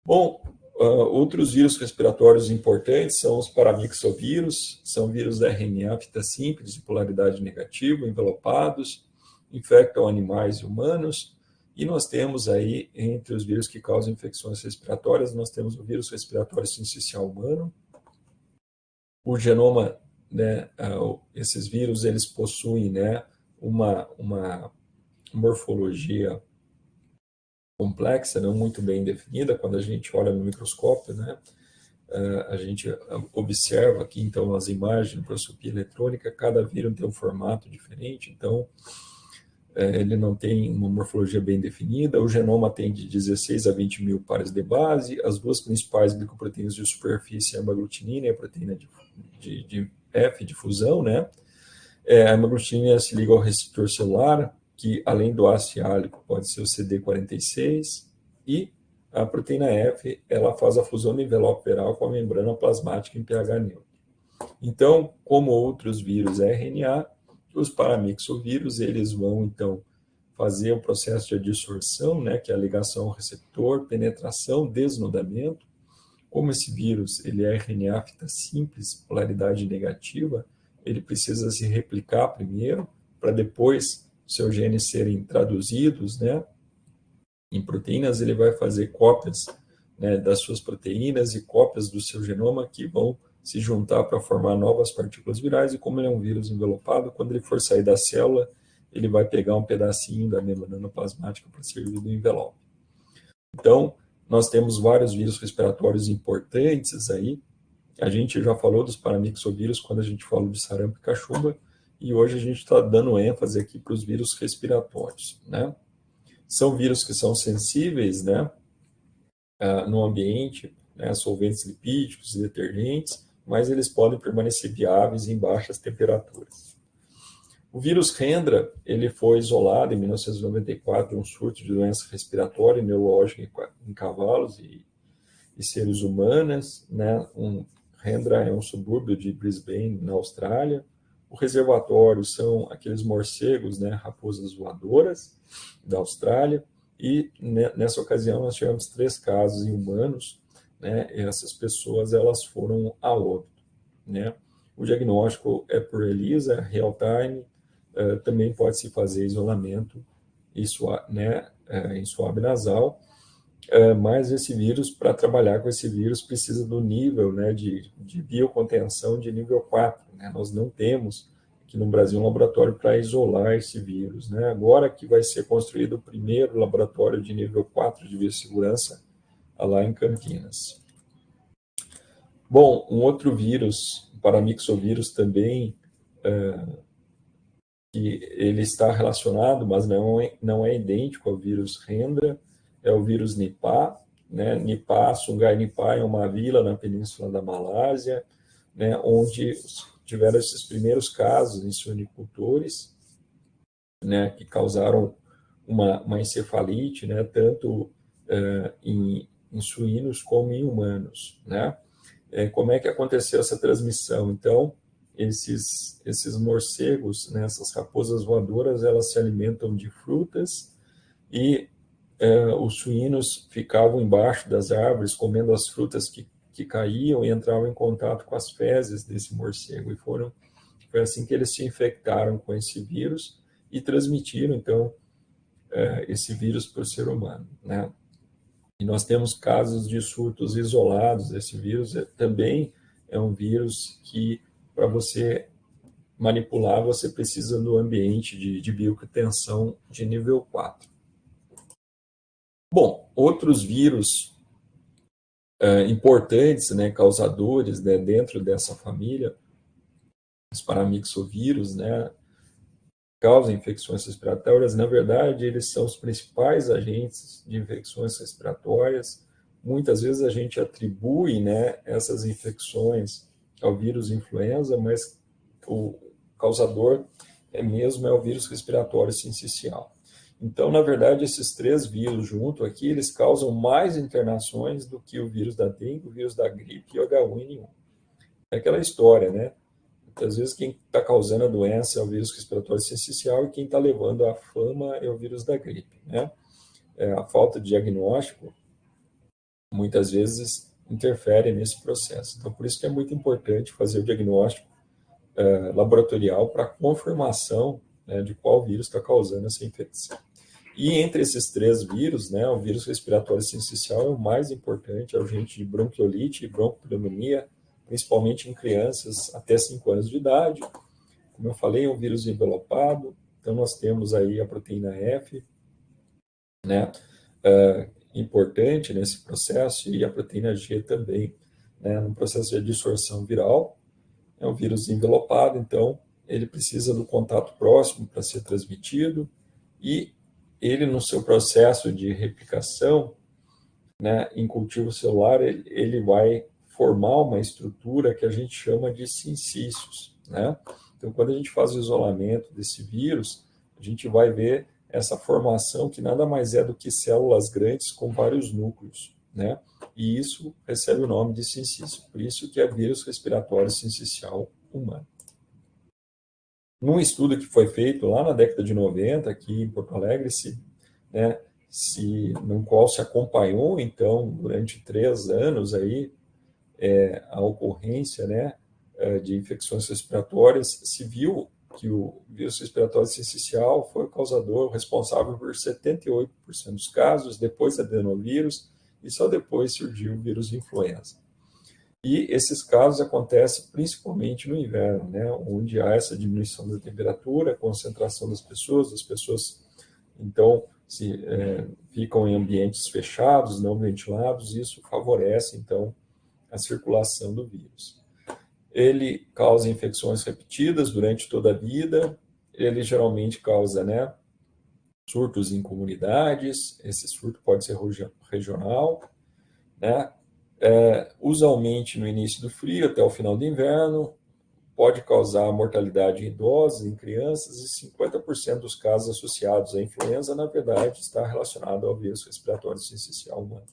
Bom, outros vírus respiratórios importantes são os paramyxovírus, são vírus da RNA fita simples de polaridade negativa, envelopados, infectam animais e humanos. E nós temos aí, entre os vírus que causam infecções respiratórias, nós temos o vírus respiratório sincicial humano. O genoma, né, esses vírus, eles possuem, né, uma morfologia complexa, não muito bem definida. Quando a gente olha no microscópio, né, a gente observa aqui, então, as imagens de microscopia eletrônica, cada vírus tem um formato diferente, então, ele não tem uma morfologia bem definida. O genoma tem de 16 a 20 mil pares de base. As duas principais glicoproteínas de superfície, a hemaglutinina e a proteína de F, de fusão, né? A hemaglutinina se liga ao receptor celular, que além do ácido hiálico pode ser o CD46, e a proteína F, ela faz a fusão do envelope viral com a membrana plasmática em pH neutro. Então, como outros vírus RNA, os paramyxovírus, eles vão, então, fazer o processo de adsorção, né, que é a ligação ao receptor, penetração, desnudamento. Como esse vírus ele é RNA fita simples, polaridade negativa, ele precisa se replicar primeiro, para depois seus genes serem traduzidos, né, em proteínas. Ele vai fazer cópias, né, das suas proteínas e cópias do seu genoma que vão se juntar para formar novas partículas virais. E como ele é um vírus envelopado, quando ele for sair da célula, ele vai pegar um pedacinho da membrana plasmática para servir do envelope. Então, nós temos vários vírus respiratórios importantes aí. A gente já falou dos paramyxovírus quando a gente falou de sarampo e cachumba, e hoje a gente está dando ênfase aqui para os vírus respiratórios, né? São vírus que são sensíveis, né, no ambiente, né, solventes lipídicos e detergentes, mas eles podem permanecer viáveis em baixas temperaturas. O vírus Hendra, ele foi isolado em 1994 de um surto de doença respiratória e neurológica em cavalos e seres humanos, né? Hendra é um subúrbio de Brisbane, na Austrália. O reservatório são aqueles morcegos, né, raposas voadoras da Austrália, e nessa ocasião nós tivemos 3 casos em humanos, né, e essas pessoas elas foram a óbito, né. O diagnóstico é por ELISA, real time, também pode-se fazer isolamento né, em suave nasal, mas esse vírus, para trabalhar com esse vírus, precisa do nível, né, de biocontenção de nível 4. Né? Nós não temos aqui no Brasil um laboratório para isolar esse vírus. Né? Agora que vai ser construído o primeiro laboratório de nível 4 de biossegurança lá em Campinas. Bom, um outro vírus, o paramyxovírus, também que ele está relacionado, mas não é idêntico ao vírus Hendra, é o vírus Nipah, né? Nipah, Sungai Nipah é uma vila na península da Malásia, né? Onde tiveram esses primeiros casos em suinicultores, né? Que causaram uma encefalite, né? Tanto em suínos como em humanos, né? Como é que aconteceu essa transmissão? Então, esses morcegos, né, essas raposas voadoras, elas se alimentam de frutas e os suínos ficavam embaixo das árvores comendo as frutas que caíam e entravam em contato com as fezes desse morcego. E foi assim que eles se infectaram com esse vírus e transmitiram, então, esse vírus para o ser humano, né? E nós temos casos de surtos isolados desse vírus. Também é um vírus que, para você manipular, você precisa do ambiente de biotensão de nível 4. Bom, outros vírus importantes, né, causadores, né, dentro dessa família, os paramyxovírus, né, causam infecções respiratórias. Na verdade, eles são os principais agentes de infecções respiratórias. Muitas vezes a gente atribui, né, essas infecções ao vírus influenza, mas o causador mesmo é o vírus respiratório sincicial. Então, na verdade, esses três vírus junto aqui, eles causam mais internações do que o vírus da dengue, o vírus da gripe e o H1N1. É aquela história, né? Muitas vezes quem está causando a doença é o vírus respiratório sincicial e quem está levando a fama é o vírus da gripe, né? A falta de diagnóstico muitas vezes interfere nesse processo. Então, por isso que é muito importante fazer o diagnóstico laboratorial para confirmação, né, de qual vírus está causando essa infecção. E entre esses três vírus, né, o vírus respiratório sincicial é o mais importante, é o agente de bronquiolite e broncopneumonia, principalmente em crianças até 5 anos de idade. Como eu falei, é um vírus envelopado, então nós temos aí a proteína F, né, importante nesse processo, e a proteína G também, né, no processo de dissorção viral. É um vírus envelopado, então ele precisa do contato próximo para ser transmitido, e ele, no seu processo de replicação, né, em cultivo celular, ele vai formar uma estrutura que a gente chama de sincícios, né? Então, quando a gente faz o isolamento desse vírus, a gente vai ver essa formação que nada mais é do que células grandes com vários núcleos, né? E isso recebe o nome de sincício. Por isso que é vírus respiratório sincicial humano. Num estudo que foi feito lá na década de 90, aqui em Porto Alegre, né, no qual se acompanhou, então, durante 3 anos, aí, a ocorrência, né, de infecções respiratórias, se viu que o vírus respiratório sincicial foi o causador, responsável por 78% dos casos, depois adenovírus, e só depois surgiu o vírus influenza. E esses casos acontecem principalmente no inverno, né, onde há essa diminuição da temperatura, concentração das pessoas, então, ficam em ambientes fechados, não ventilados, e isso favorece, então, a circulação do vírus. Ele causa infecções repetidas durante toda a vida, ele geralmente causa, né, surtos em comunidades, esse surto pode ser regional, né, usualmente no início do frio até o final do inverno, pode causar mortalidade em idosos, em crianças, e 50% dos casos associados à influenza, na verdade, está relacionado ao vírus respiratório sincicial humano.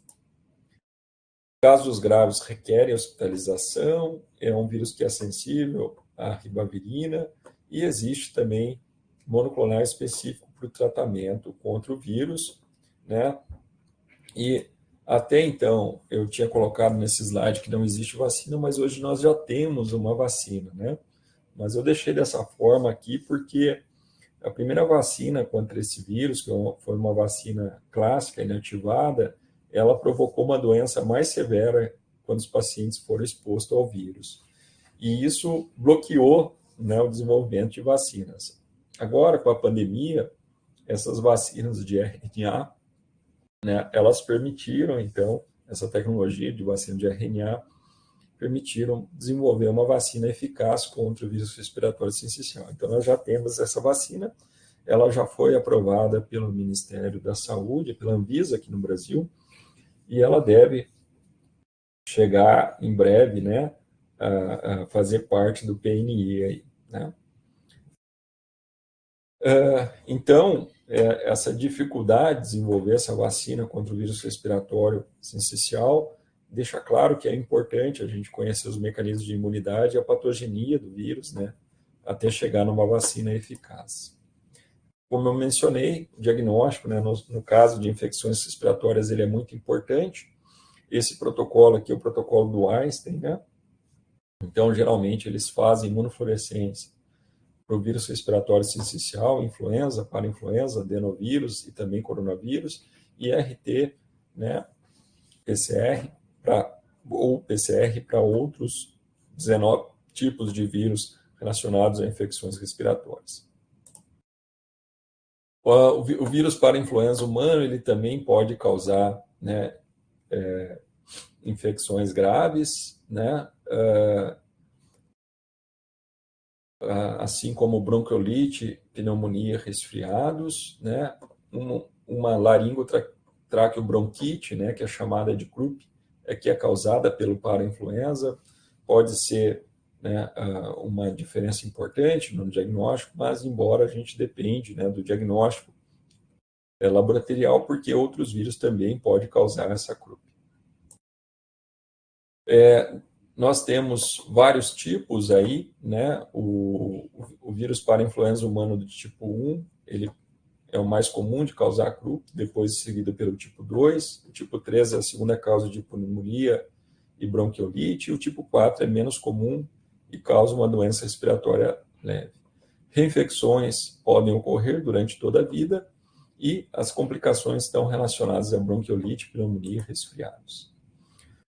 Casos graves requerem hospitalização, é um vírus que é sensível à ribavirina, e existe também monoclonal específico para o tratamento contra o vírus, né? E até então, eu tinha colocado nesse slide que não existe vacina, mas hoje nós já temos uma vacina, né? Mas eu deixei dessa forma aqui porque a primeira vacina contra esse vírus, que foi uma vacina clássica, inativada, ela provocou uma doença mais severa quando os pacientes foram expostos ao vírus. E isso bloqueou, né, o desenvolvimento de vacinas. Agora, com a pandemia, essas vacinas de RNA, né, elas permitiram, então, essa tecnologia de vacina de RNA, permitiram desenvolver uma vacina eficaz contra o vírus respiratório sincicial. Então, nós já temos essa vacina, ela já foi aprovada pelo Ministério da Saúde, pela Anvisa aqui no Brasil, e ela deve chegar em breve, né, a fazer parte do PNI aí, né? Então, essa dificuldade de desenvolver essa vacina contra o vírus respiratório sincicial deixa claro que é importante a gente conhecer os mecanismos de imunidade e a patogenia do vírus, né, até chegar numa vacina eficaz. Como eu mencionei, o diagnóstico, né, no caso de infecções respiratórias, ele é muito importante. Esse protocolo aqui é o protocolo do Einstein, né? Então, geralmente, eles fazem imunofluorescência para o vírus respiratório sincicial, influenza, parainfluenza, adenovírus e também coronavírus, e RT, né, PCR, ou PCR para outros 19 tipos de vírus relacionados a infecções respiratórias. O vírus parainfluenza humano, ele também pode causar, né, infecções graves, né, assim como bronquiolite, pneumonia, resfriados, né, uma laringotraqueobronquite, né, que é chamada de croup, que é causada pelo parainfluenza, pode ser, né, uma diferença importante no diagnóstico, mas embora a gente depende, né, do diagnóstico laboratorial, porque outros vírus também podem causar essa croup. Nós temos vários tipos aí, né? O vírus parainfluenza humano do tipo 1, ele é o mais comum de causar croup, depois seguido pelo tipo 2, o tipo 3 é a segunda causa de pneumonia e bronquiolite, e o tipo 4 é menos comum e causa uma doença respiratória leve. Reinfecções podem ocorrer durante toda a vida e as complicações estão relacionadas a bronquiolite, pneumonia e resfriados.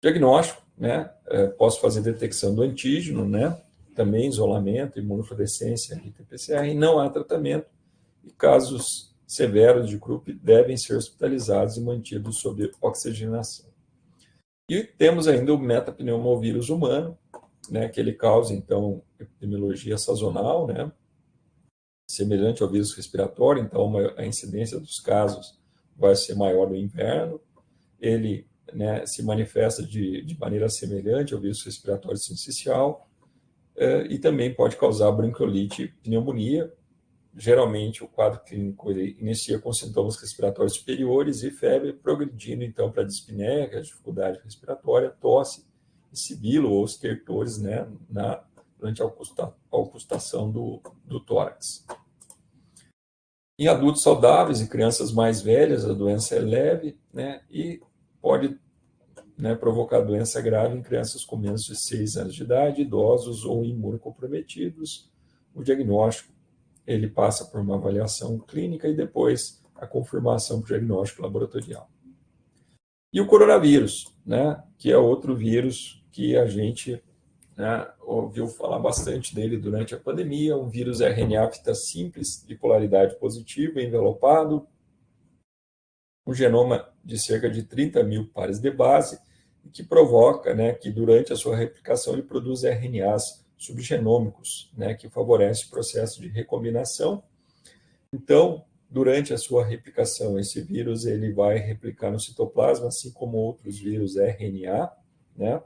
Diagnóstico, né? Posso fazer detecção do antígeno, né? Também isolamento, imunofluorescência, RT-PCR, e não há tratamento. E casos severos de croup devem ser hospitalizados e mantidos sob oxigenação. E temos ainda o metapneumovírus humano, né? Que ele causa, então, epidemiologia sazonal, né? Semelhante ao vírus respiratório, então a incidência dos casos vai ser maior no inverno. Ele, né, se manifesta de maneira semelhante ao vírus respiratório sincicial e também pode causar bronquiolite e pneumonia. Geralmente, o quadro clínico ele inicia com sintomas respiratórios superiores e febre, progredindo então para dispneia, que é a dificuldade respiratória, tosse, sibilo ou estertores, né, durante a auscultação do tórax. Em adultos saudáveis e crianças mais velhas, a doença é leve, né, e pode, né, provocar doença grave em crianças com menos de 6 anos de idade, idosos ou imunocomprometidos. O diagnóstico ele passa por uma avaliação clínica e depois a confirmação do diagnóstico laboratorial. E o coronavírus, né, que é outro vírus que a gente, né, ouviu falar bastante dele durante a pandemia, um vírus RNA fita simples, de polaridade positiva, envelopado, um genoma de cerca de 30 mil pares de base, que provoca, né, que durante a sua replicação ele produz RNAs subgenômicos, né, que favorece o processo de recombinação. Então, durante a sua replicação, esse vírus ele vai replicar no citoplasma, assim como outros vírus RNA, né?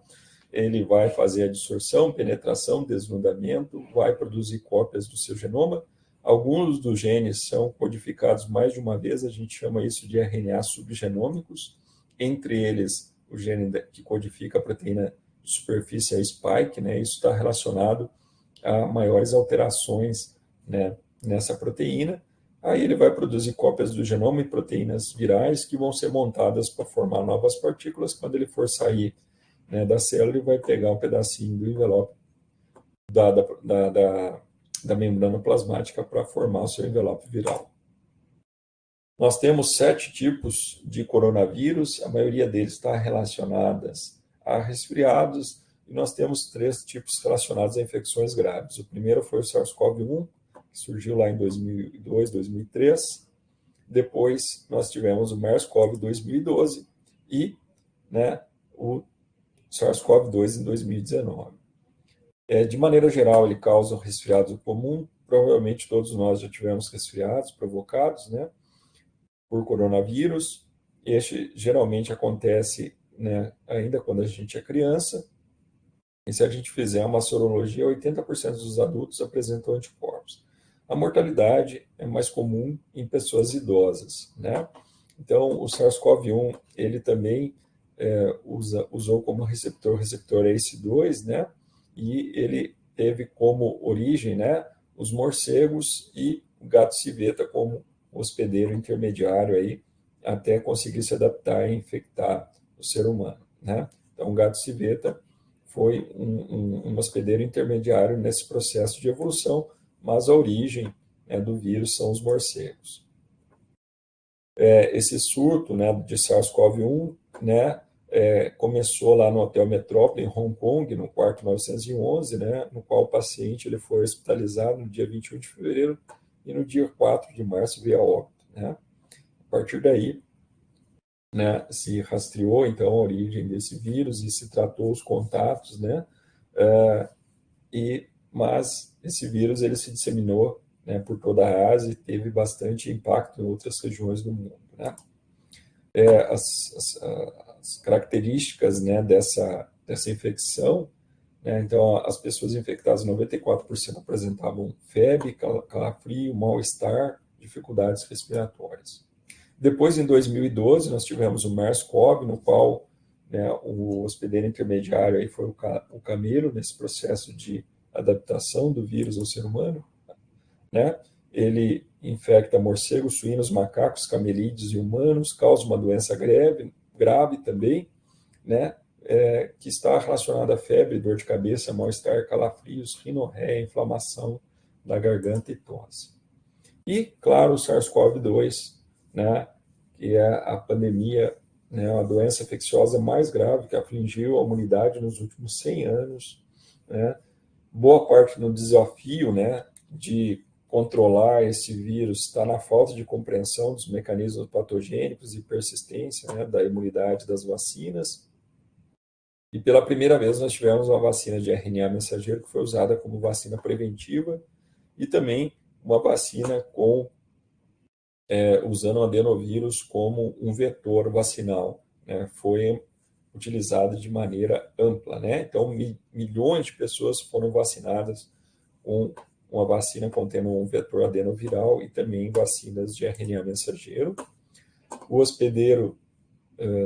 Ele vai fazer a dissorção, penetração, desnudamento, vai produzir cópias do seu genoma. Alguns dos genes são codificados mais de uma vez, a gente chama isso de RNA subgenômicos, entre eles o gene que codifica a proteína de superfície, a spike, né? Isso está relacionado a maiores alterações, né, nessa proteína. Aí ele vai produzir cópias do genoma e proteínas virais que vão ser montadas para formar novas partículas. Quando ele for sair, né, da célula, ele vai pegar um pedacinho do envelope da membrana plasmática para formar o seu envelope viral. Nós temos 7 tipos de coronavírus, a maioria deles está relacionadas a resfriados, e nós temos 3 tipos relacionados a infecções graves. O primeiro foi o SARS-CoV-1, que surgiu lá em 2002, 2003. Depois nós tivemos o MERS-CoV 2012 e, né, o SARS-CoV-2 em 2019. De maneira geral, ele causa um resfriado comum. Provavelmente todos nós já tivemos resfriados provocados, né, por coronavírus. Este geralmente acontece, né, ainda quando a gente é criança. E se a gente fizer uma sorologia, 80% dos adultos apresentam anticorpos. A mortalidade é mais comum em pessoas idosas, né? Então, o SARS-CoV-1, ele também usou como receptor o receptor ACE2, né? E ele teve como origem, né, os morcegos e o gato civeta como hospedeiro intermediário aí, até conseguir se adaptar e infectar o ser humano, né? Então, o gato civeta foi um hospedeiro intermediário nesse processo de evolução, mas a origem, né, do vírus são os morcegos. Esse surto, né, de SARS-CoV-1, né, começou lá no Hotel Metrópole, em Hong Kong, no quarto 911, né, no qual o paciente ele foi hospitalizado no dia 21 de fevereiro e no dia 4 de março veio a óbito, né? A partir daí, né, se rastreou então a origem desse vírus e se tratou os contatos, né? Mas esse vírus ele se disseminou, né, por toda a Ásia e teve bastante impacto em outras regiões do mundo, né? As características, né, dessa infecção, né, então as pessoas infectadas, 94% apresentavam febre, calafrio, mal-estar, dificuldades respiratórias. Depois, em 2012, nós tivemos o MERS-CoV, no qual, né, o hospedeiro intermediário aí foi o camelo nesse processo de adaptação do vírus ao ser humano, né? Ele infecta morcegos, suínos, macacos, camelídeos e humanos, causa uma doença grave também, né? Que está relacionada a febre, dor de cabeça, mal-estar, calafrios, rinorreia, inflamação da garganta e tosse. E, claro, o SARS-CoV-2, né, que é a pandemia, né, a doença infecciosa mais grave que afligiu a humanidade nos últimos 100 anos, né? Boa parte do desafio, né, de controlar esse vírus está na falta de compreensão dos mecanismos patogênicos e persistência, né, da imunidade das vacinas. E pela primeira vez nós tivemos uma vacina de RNA mensageiro que foi usada como vacina preventiva e também uma vacina usando o adenovírus como um vetor vacinal, né? Foi utilizado de maneira ampla, né? Então, milhões de pessoas foram vacinadas com uma vacina contendo um vetor adenoviral e também vacinas de RNA mensageiro. O hospedeiro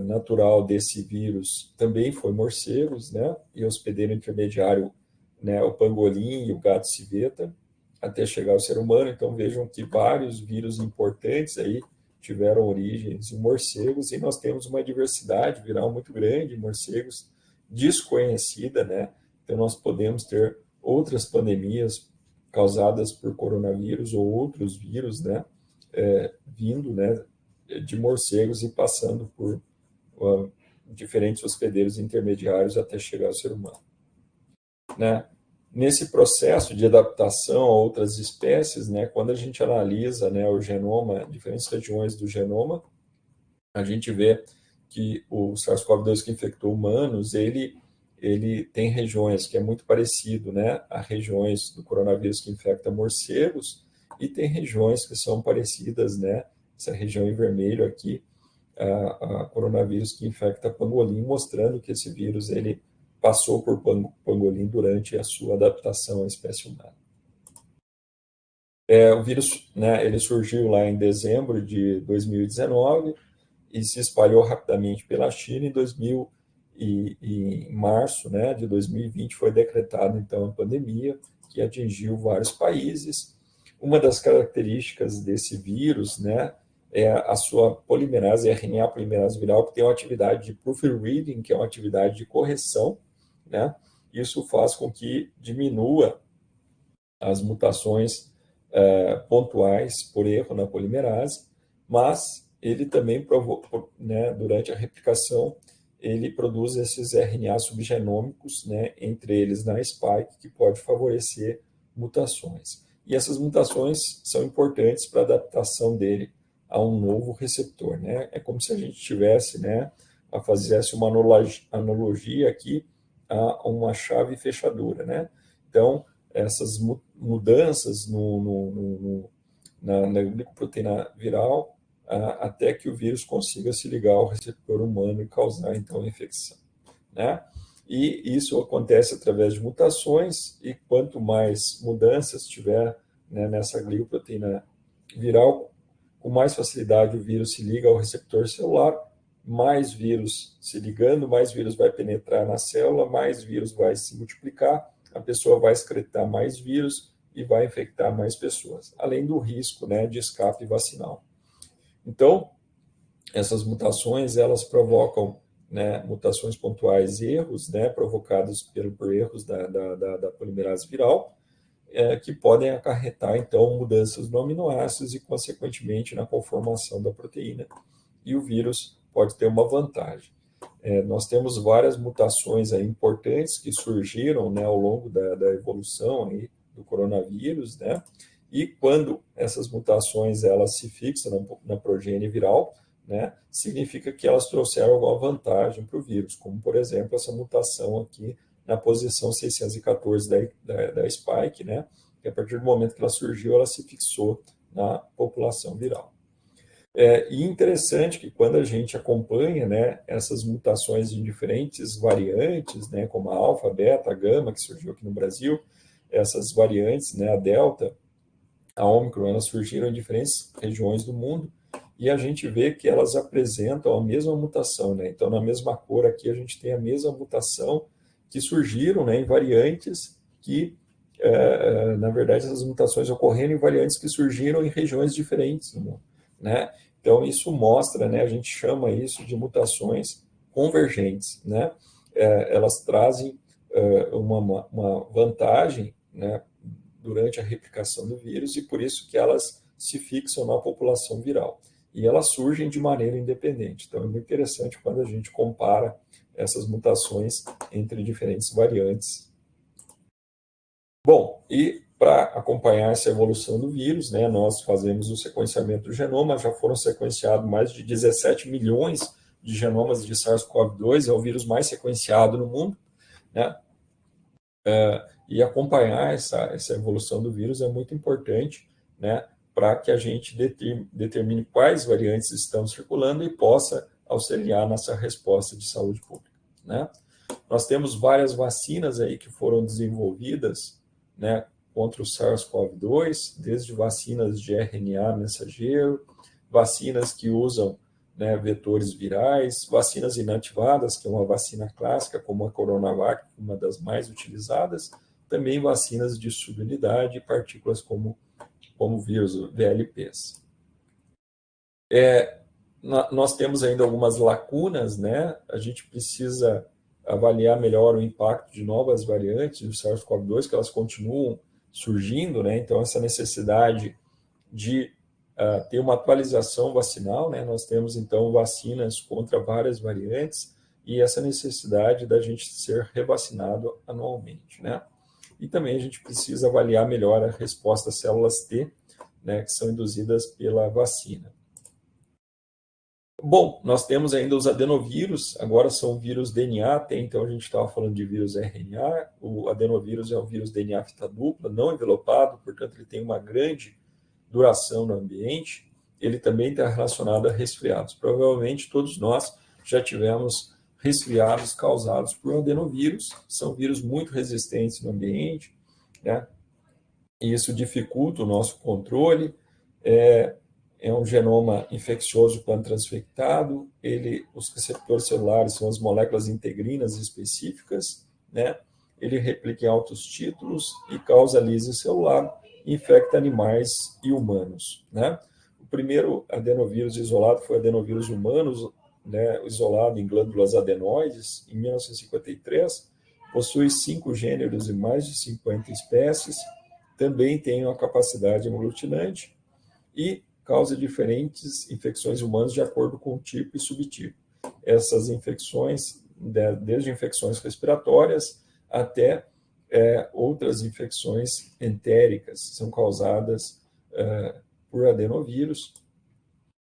natural desse vírus também foi morcegos, né? E o hospedeiro intermediário, né, o pangolim e o gato civeta, até chegar ao ser humano. Então, vejam que vários vírus importantes aí tiveram origens em morcegos, e nós temos uma diversidade viral muito grande em morcegos, desconhecida, né? Então, nós podemos ter outras pandemias causadas por coronavírus ou outros vírus, né? Vindo, né, de morcegos e passando por diferentes hospedeiros intermediários até chegar ao ser humano, né? Nesse processo de adaptação a outras espécies, né, quando a gente analisa, né, o genoma, diferentes regiões do genoma, a gente vê que o SARS-CoV-2 que infectou humanos, ele tem regiões que é muito parecido, né, a regiões do coronavírus que infecta morcegos, e tem regiões que são parecidas, né, essa região em vermelho aqui, a coronavírus que infecta pangolim, mostrando que esse vírus ele passou por pangolim durante a sua adaptação à espécie humana. O vírus, né, ele surgiu lá em dezembro de 2019 e se espalhou rapidamente pela China. Em março, né, de 2020 foi decretada então a pandemia, que atingiu vários países. Uma das características desse vírus, né, é a sua polimerase, RNA polimerase viral, que tem uma atividade de proofreading, que é uma atividade de correção, né? Isso faz com que diminua as mutações pontuais por erro na polimerase, mas ele também né, durante a replicação, ele produz esses RNA subgenômicos, né, entre eles na spike, que pode favorecer mutações. E essas mutações são importantes para a adaptação dele a um novo receptor, né? É como se a gente tivesse, né, fizesse uma analogia aqui a uma chave fechadura, né? Então, essas mudanças na glicoproteína viral, até que o vírus consiga se ligar ao receptor humano e causar, então, a infecção, né? E isso acontece através de mutações, e quanto mais mudanças tiver, né, nessa glicoproteína viral, com mais facilidade o vírus se liga ao receptor celular, mais vírus se ligando, mais vírus vai penetrar na célula, mais vírus vai se multiplicar, a pessoa vai excretar mais vírus e vai infectar mais pessoas, além do risco, né, de escape vacinal. Então, essas mutações, elas provocam, né, mutações pontuais e erros, né, provocados por erros da polimerase viral, que podem acarretar, então, mudanças no aminoácidos e, consequentemente, na conformação da proteína. E o vírus pode ter uma vantagem. Nós temos várias mutações aí importantes que surgiram, né, ao longo da evolução aí do coronavírus, né? E quando essas mutações elas se fixam na progênie viral, né, significa que elas trouxeram alguma vantagem para o vírus, como, por exemplo, essa mutação aqui na posição 614 da spike, né, que a partir do momento que ela surgiu, ela se fixou na população viral. E interessante que quando a gente acompanha, né, essas mutações em diferentes variantes, né, como a alfa, beta, gama, que surgiu aqui no Brasil, essas variantes, né, a delta, a ômicron, elas surgiram em diferentes regiões do mundo, e a gente vê que elas apresentam a mesma mutação, né? Então, na mesma cor aqui, a gente tem a mesma mutação que surgiram, né, em variantes que, na verdade, essas mutações ocorreram em variantes que surgiram em regiões diferentes do mundo, né? Então, isso mostra, né, a gente chama isso de mutações convergentes, né? Elas trazem uma vantagem, né, durante a replicação do vírus, e por isso que elas se fixam na população viral. E elas surgem de maneira independente. Então, é muito interessante quando a gente compara essas mutações entre diferentes variantes. Bom, e para acompanhar essa evolução do vírus, né, nós fazemos o sequenciamento do genoma, já foram sequenciados mais de 17 milhões de genomas de SARS-CoV-2, é o vírus mais sequenciado no mundo, né? E acompanhar essa evolução do vírus é muito importante, né, para que a gente determine quais variantes estão circulando e possa auxiliar nessa resposta de saúde pública, né? Nós temos várias vacinas aí que foram desenvolvidas, né, contra o SARS-CoV-2, desde vacinas de RNA mensageiro, vacinas que usam, né, vetores virais, vacinas inativadas, que é uma vacina clássica, como a Coronavac, uma das mais utilizadas, também vacinas de subunidade e partículas como vírus, VLPs. Nós temos ainda algumas lacunas, né? A gente precisa avaliar melhor o impacto de novas variantes do SARS-CoV-2, que elas continuam surgindo, né? Então, essa necessidade de ter uma atualização vacinal, né? Nós temos, então, vacinas contra várias variantes e essa necessidade da gente ser revacinado anualmente, né? E também a gente precisa avaliar melhor a resposta às células T, né, que são induzidas pela vacina. Bom, nós temos ainda os adenovírus, agora são vírus DNA, até então a gente estava falando de vírus RNA, o adenovírus é um vírus DNA fita dupla, não envelopado, portanto ele tem uma grande duração no ambiente, ele também está relacionado a resfriados. Provavelmente todos nós já tivemos resfriados causados por adenovírus, são vírus muito resistentes no ambiente, né? E isso dificulta o nosso controle, é um genoma infeccioso pan-transfectado, os receptores celulares são as moléculas integrinas específicas, né? Ele replica em altos títulos e causa lise celular, infecta animais e humanos, né? O primeiro adenovírus isolado foi o adenovírus humanos, né, isolado em glândulas adenoides, em 1953, possui 5 gêneros e mais de 50 espécies, também tem uma capacidade aglutinante e causa diferentes infecções humanas de acordo com o tipo e subtipo. Essas infecções, desde infecções respiratórias até outras infecções entéricas, são causadas por adenovírus,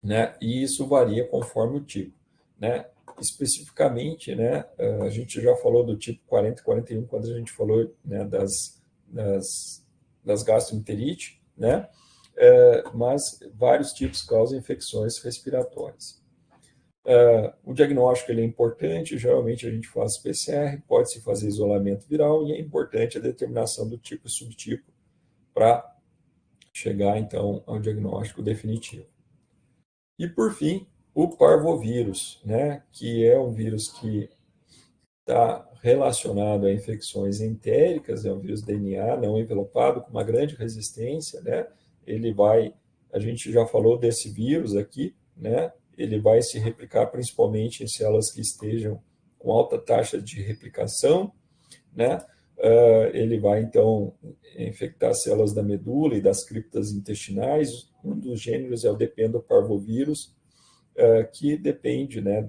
né? E isso varia conforme o tipo, né? especificamente, né, a gente já falou do tipo 40 e 41 quando a gente falou, né, das gastroenterite, né, mas vários tipos causam infecções respiratórias. O diagnóstico ele é importante, geralmente a gente faz PCR, pode-se fazer isolamento viral e é importante a determinação do tipo e subtipo para chegar, então, ao diagnóstico definitivo. E, por fim, o parvovírus, né, que é um vírus que está relacionado a infecções entéricas, é um vírus DNA não envelopado, com uma grande resistência, né? A gente já falou desse vírus aqui, né? Ele vai se replicar principalmente em células que estejam com alta taxa de replicação, né? Ele vai, então, infectar células da medula e das criptas intestinais. Um dos gêneros é o Dependo-parvovírus, que depende, né,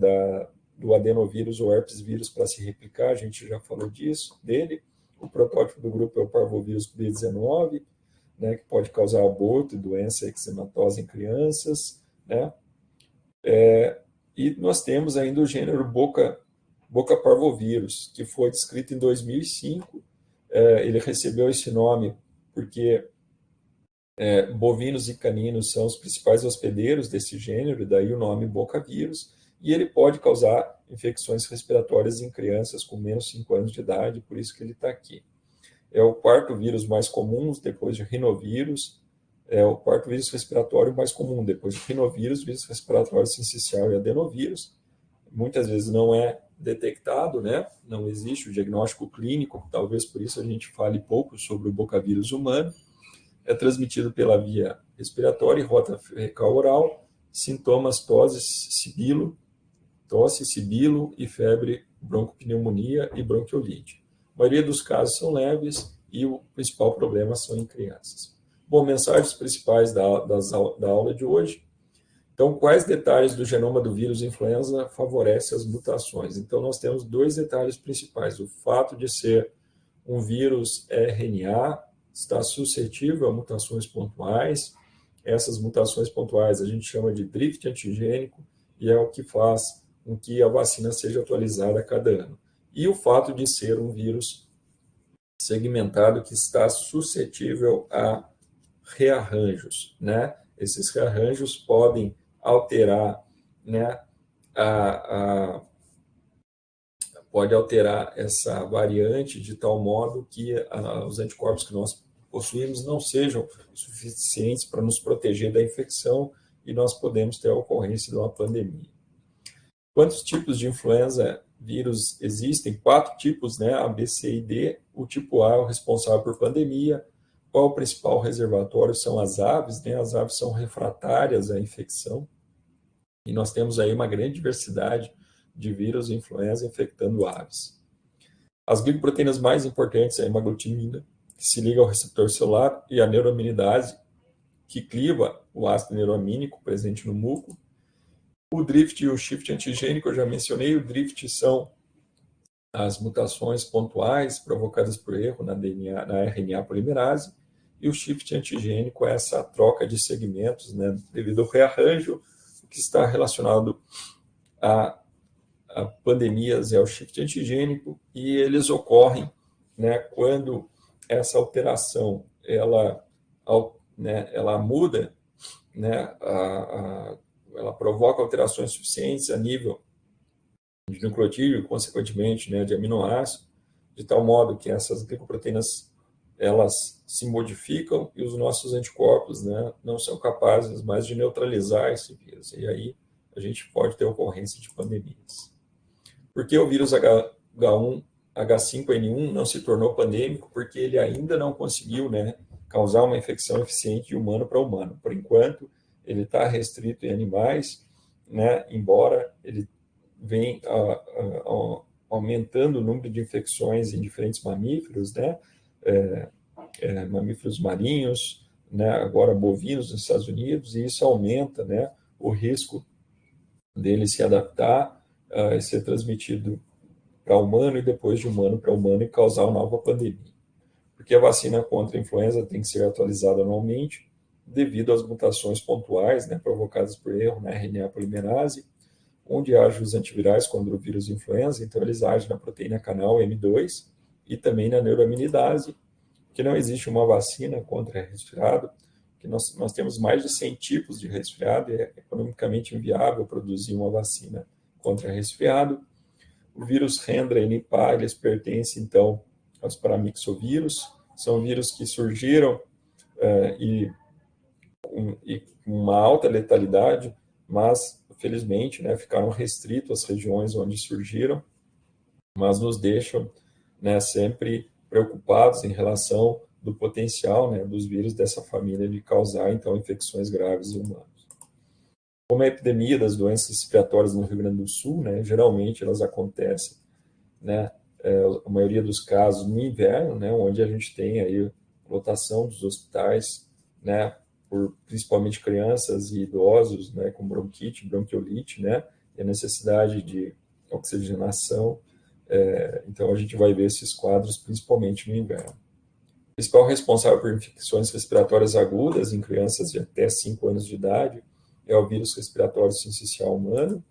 do adenovírus ou herpes vírus para se replicar, a gente já falou dele. O protótipo do grupo é o parvovírus B19, né, que pode causar aborto e doença eczematosa em crianças, né? E nós temos ainda o gênero Boca parvovírus, que foi descrito em 2005. Ele recebeu esse nome porque bovinos e caninos são os principais hospedeiros desse gênero, daí o nome bocavírus, e ele pode causar infecções respiratórias em crianças com menos de 5 anos de idade, por isso que ele está aqui. É o quarto vírus mais comum, depois de rinovírus, é o quarto vírus respiratório mais comum, depois de rinovírus, vírus respiratório sincicial e adenovírus. Muitas vezes não é detectado, né? Não existe o diagnóstico clínico, talvez por isso a gente fale pouco sobre o bocavírus humano. É transmitido pela via respiratória e rota fecal oral, sintomas tosse, sibilo e febre, broncopneumonia e bronquiolite. A maioria dos casos são leves e o principal problema são em crianças. Bom, mensagens principais da aula de hoje. Então, quais detalhes do genoma do vírus influenza favorecem as mutações? Então, nós temos 2 detalhes principais. O fato de ser um vírus RNA está suscetível a mutações pontuais. Essas mutações pontuais a gente chama de drift antigênico e é o que faz com que a vacina seja atualizada a cada ano. E o fato de ser um vírus segmentado que está suscetível a rearranjos, né? Esses rearranjos podem alterar, né, pode alterar essa variante de tal modo que os anticorpos que nós possuímos não sejam suficientes para nos proteger da infecção e nós podemos ter a ocorrência de uma pandemia. Quantos tipos de influenza vírus existem? 4 tipos, né? A, B, C e D. O tipo A é o responsável por pandemia. Qual o principal reservatório? São as aves, né? As aves são refratárias à infecção. E nós temos aí uma grande diversidade de vírus e influenza infectando aves. As glicoproteínas mais importantes é a hemaglutinina, que se liga ao receptor celular, e a neuraminidase, que cliva o ácido neuramínico presente no muco. O drift e o shift antigênico, eu já mencionei. O drift são as mutações pontuais provocadas por erro na RNA polimerase, e o shift antigênico é essa troca de segmentos, né, devido ao rearranjo que está relacionado a pandemias é o shift antigênico, e eles ocorrem, né, quando essa alteração ela muda, né, ela provoca alterações suficientes a nível de nucleotídeo e, consequentemente, né, de aminoácido, de tal modo que essas glicoproteínas elas se modificam e os nossos anticorpos, né, não são capazes mais de neutralizar esse vírus. E aí a gente pode ter ocorrência de pandemias. Por que o vírus H5N1 não se tornou pandêmico? Porque ele ainda não conseguiu, né, causar uma infecção eficiente de humano para humano. Por enquanto, ele está restrito em animais, né, embora ele venha aumentando o número de infecções em diferentes mamíferos, né, mamíferos marinhos, né, agora bovinos nos Estados Unidos, e isso aumenta, né, o risco dele se adaptar e ser transmitido para humano e depois de humano para humano e causar uma nova pandemia. Porque a vacina contra a influenza tem que ser atualizada anualmente devido às mutações pontuais, né, provocadas por erro na RNA polimerase, onde agem os antivirais contra o vírus influenza, então eles agem na proteína canal M2 e também na neuraminidase, que não existe uma vacina contra resfriado, que nós temos mais de 100 tipos de resfriado e é economicamente inviável produzir uma vacina contra resfriado. O vírus Hendra e Nipah, eles pertencem, então, aos paramyxovírus, são vírus que surgiram e com uma alta letalidade, mas, felizmente, né, ficaram restritos às regiões onde surgiram, mas nos deixam, né, sempre preocupados em relação do potencial, né, dos vírus dessa família de causar, então, infecções graves em humanos. Como a epidemia das doenças respiratórias no Rio Grande do Sul, né, geralmente elas acontecem, né, a maioria dos casos no inverno, né, onde a gente tem aí lotação dos hospitais, né, por principalmente crianças e idosos, né, com bronquite, bronquiolite, né, e a necessidade de oxigenação. Então a gente vai ver esses quadros principalmente no inverno. O principal responsável por infecções respiratórias agudas em crianças de até 5 anos de idade é o vírus respiratório sincicial humano.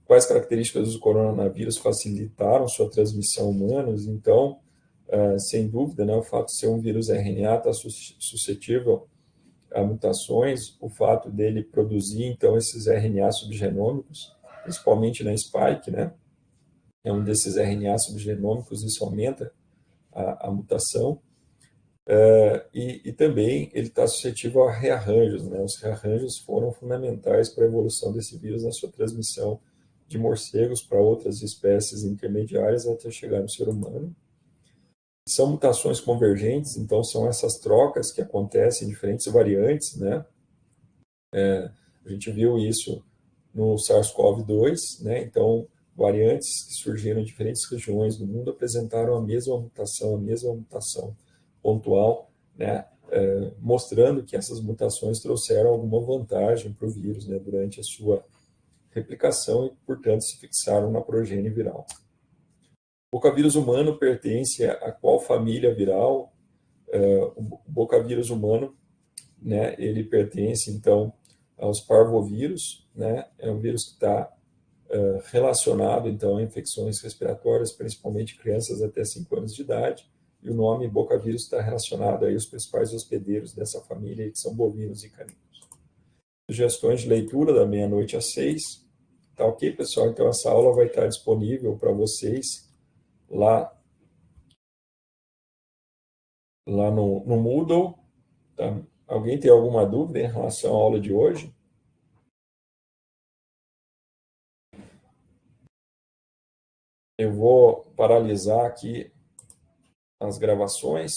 Quais características do coronavírus facilitaram sua transmissão humanos? Então, sem dúvida, né, o fato de ser um vírus RNA está suscetível a mutações, o fato dele produzir, então, esses RNA subgenômicos, principalmente na spike, né, é um desses RNA subgenômicos, isso aumenta a mutação, e também ele está suscetível a rearranjos, né, os rearranjos foram fundamentais para a evolução desse vírus na sua transmissão de morcegos para outras espécies intermediárias até chegar no ser humano. São mutações convergentes, então são essas trocas que acontecem em diferentes variantes, né? A gente viu isso no SARS-CoV-2, né? Então, variantes que surgiram em diferentes regiões do mundo apresentaram a mesma mutação pontual, né? Mostrando que essas mutações trouxeram alguma vantagem para o vírus, né? Durante a sua replicação e, portanto, se fixaram na progênie viral. O bocavírus humano pertence a qual família viral? O bocavírus humano, né, ele pertence, então, aos parvovírus, né, é um vírus que está relacionado, então, a infecções respiratórias, principalmente crianças até 5 anos de idade, e o nome bocavírus está relacionado aí aos principais hospedeiros dessa família, que são bovinos e caninos. Sugestões de leitura da meia-noite às 6. Tá ok, pessoal? Então, essa aula vai estar disponível para vocês lá no Moodle. Tá? Alguém tem alguma dúvida em relação à aula de hoje? Eu vou paralisar aqui as gravações.